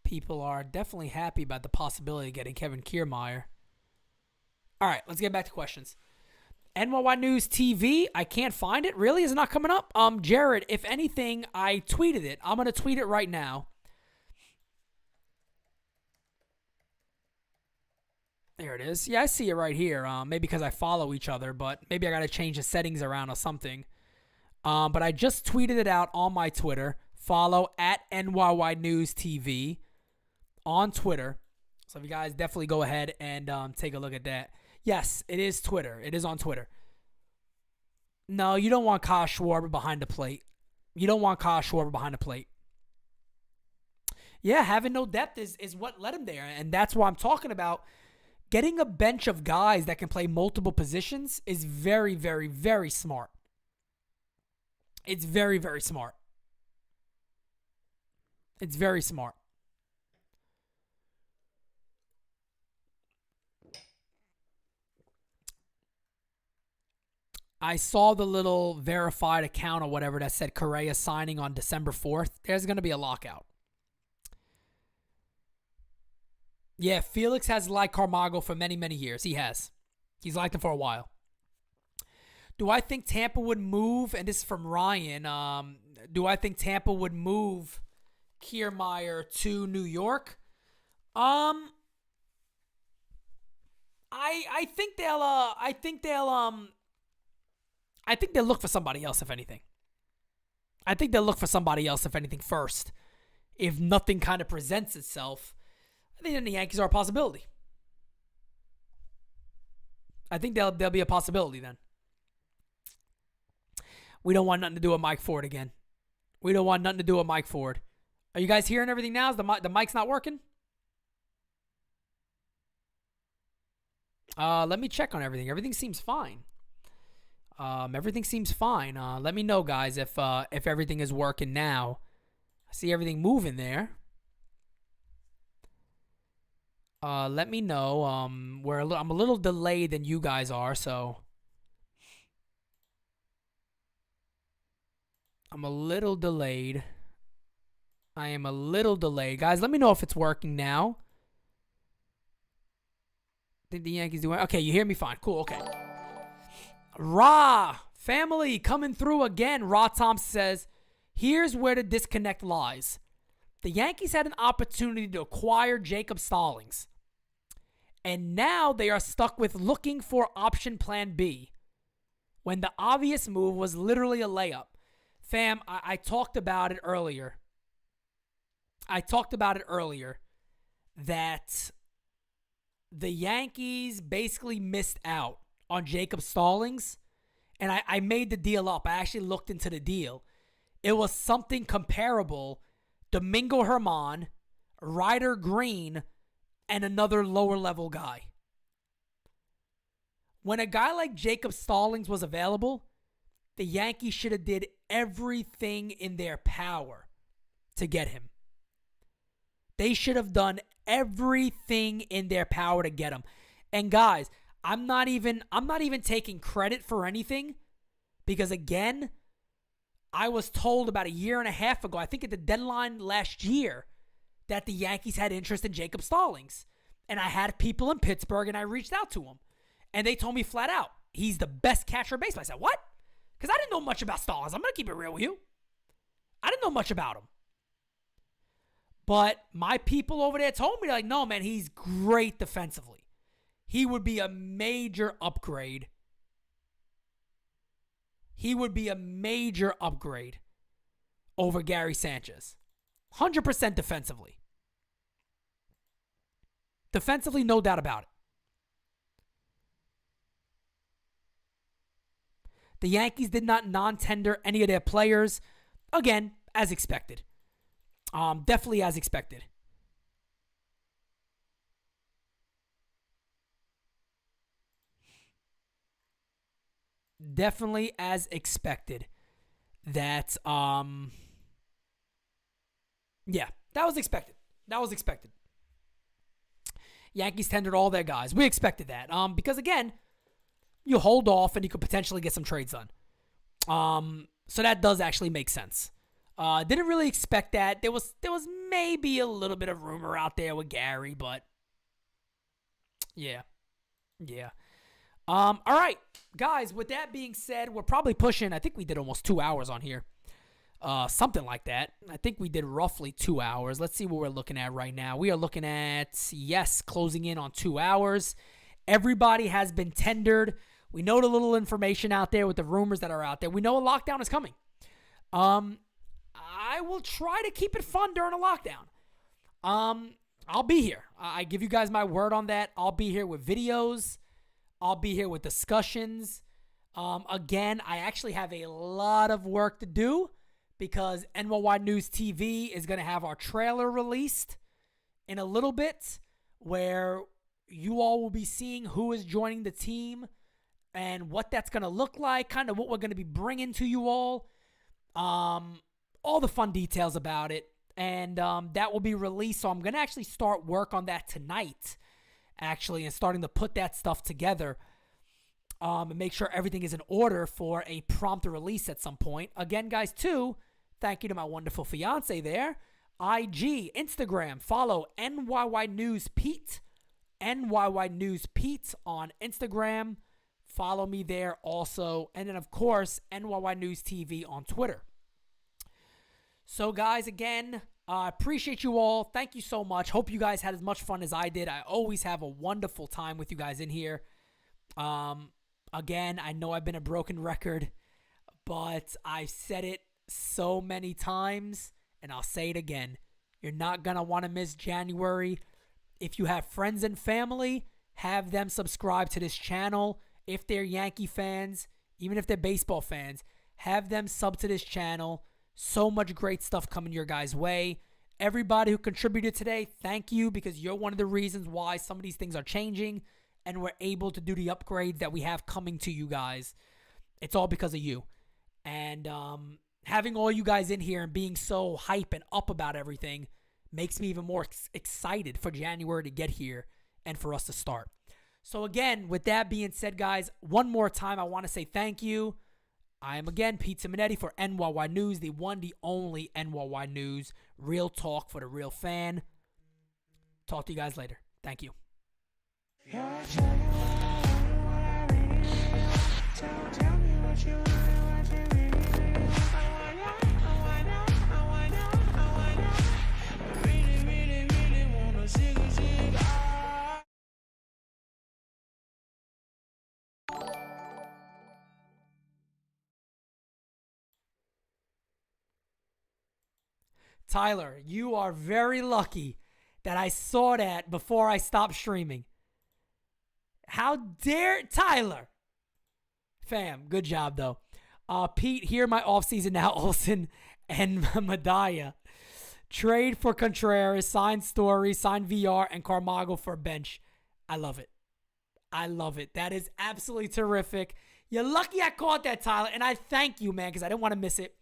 People are definitely happy about the possibility of getting Kevin Kiermaier. All right, let's get back to questions. NYY News TV, I can't find it. Really? Is it not coming up? Jared, if anything, I tweeted it. I'm going to tweet it right now. There it is. Yeah, I see it right here. Maybe because I follow each other, but maybe I got to change the settings around or something. But I just tweeted it out on my Twitter. Follow at NYY News TV on Twitter. So if you guys definitely go ahead and take a look at that. Yes, it is Twitter. It is on Twitter. No, you don't want Kyle Schwarber behind the plate. You don't want Kyle Schwarber behind the plate. Yeah, having no depth is what led him there. And that's why I'm talking about. Getting a bench of guys that can play multiple positions is very, very, very smart. It's very, very smart. It's very smart. I saw the little verified account or whatever that said Correa signing on December 4th. There's going to be a lockout. Yeah, Felix has liked Carmago for many, many years. He has. He's liked him for a while. Do I think Tampa would move, and this is from Ryan, do I think Tampa would move Kiermaier to New York? I think they'll look for somebody else, if anything. I think they'll look for somebody else, if anything, first. If nothing kind of presents itself, I think then the Yankees are a possibility. I think they'll be a possibility then. We don't want nothing to do with Mike Ford again. We don't want nothing to do with Mike Ford. Are you guys hearing everything now? Is the mic's not working? Let me check on everything. Everything seems fine. Everything seems fine. Let me know, guys, if everything is working now. I see everything moving there. Let me know. I'm a little delayed than you guys are, so I'm a little delayed. I am a little delayed. Guys, let me know if it's working now. Think the Yankees do it? Okay, you hear me fine. Cool, okay. Ra family coming through again. Ra Thompson says, here's where the disconnect lies. The Yankees had an opportunity to acquire Jacob Stallings. And now they are stuck with looking for option plan B when the obvious move was literally a layup. Fam, I talked about it earlier. That the Yankees basically missed out on Jacob Stallings. And I made the deal up. I actually looked into the deal. It was something comparable. Domingo Germán, Ryder Green, and another lower level guy. When a guy like Jacob Stallings was available, the Yankees should have did everything in their power to get him. They should have done everything in their power to get him. And guys, I'm not even taking credit for anything because again, I was told about a year and a half ago, I think at the deadline last year, that the Yankees had interest in Jacob Stallings. And I had people in Pittsburgh and I reached out to him. And they told me flat out, he's the best catcher in baseball. I said, what? Because I didn't know much about Stallings. I'm going to keep it real with you. I didn't know much about him. But my people over there told me, like, no, man, he's great defensively. He would be a major upgrade. He would be a major upgrade over Gary Sanchez. 100% defensively. Defensively, no doubt about it. The Yankees did not non-tender any of their players. Again, as expected. Definitely as expected. Definitely as expected. That, yeah, that was expected. Yankees tendered all their guys. We expected that. Because again, you hold off and you could potentially get some trades done. So that does actually make sense. Didn't really expect that. There was maybe a little bit of rumor out there with Gary, but yeah. All right, guys, with that being said, we're probably pushing, I think we did almost 2 hours on here. Something like that. I think we did roughly 2 hours. Let's see what we're looking at right now. We are looking at, yes, closing in on 2 hours. Everybody has been tendered. We know the little information out there with the rumors that are out there. We know a lockdown is coming. I will try to keep it fun during a lockdown. I'll be here. I give you guys my word on that. I'll be here with videos. I'll be here with discussions. Again, I actually have a lot of work to do because NYY News TV is going to have our trailer released in a little bit where you all will be seeing who is joining the team and what that's going to look like, kind of what we're going to be bringing to you all. All the fun details about it. And that will be released. So I'm going to actually start work on that tonight, actually, and starting to put that stuff together and make sure everything is in order for a prompt release at some point. Again, guys, too, thank you to my wonderful fiance there. IG, Instagram, follow NYY News Pete. NYY News Pete on Instagram. Follow me there also. And then, of course, NYY News TV on Twitter. So, guys, again, appreciate you all. Thank you so much. Hope you guys had as much fun as I did. I always have a wonderful time with you guys in here. Again, I know I've been a broken record, but I've said it so many times, and I'll say it again. You're not going to want to miss January. If you have friends and family, have them subscribe to this channel. If they're Yankee fans, even if they're baseball fans, have them sub to this channel. So much great stuff coming your guys' way. Everybody who contributed today, thank you, because you're one of the reasons why some of these things are changing and we're able to do the upgrades that we have coming to you guys. It's all because of you. And having all you guys in here and being so hype and up about everything makes me even more excited for January to get here and for us to start. So again, with that being said, guys, one more time, I want to say thank you. I am again Pete Simonetti for NYY News, the one, the only NYY News. Real talk for the real fan. Talk to you guys later. Thank you. Tell me what you Tyler, you are very lucky that I saw that before I stopped streaming. How dare Tyler? Fam, good job, though. Pete, here my offseason now, Olsen and Medaya. Trade for Contreras, sign Story, sign VR, and Carmago for bench. I love it. I love it. That is absolutely terrific. You're lucky I caught that, Tyler, and I thank you, man, because I didn't want to miss it.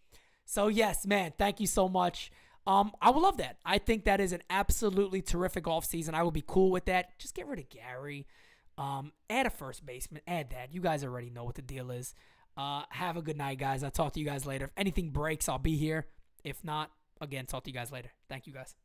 So, yes, man, thank you so much. I would love that. I think that is an absolutely terrific offseason. I would be cool with that. Just get rid of Gary. Add a first baseman. Add that. You guys already know what the deal is. Have a good night, guys. I'll talk to you guys later. If anything breaks, I'll be here. If not, again, talk to you guys later. Thank you, guys.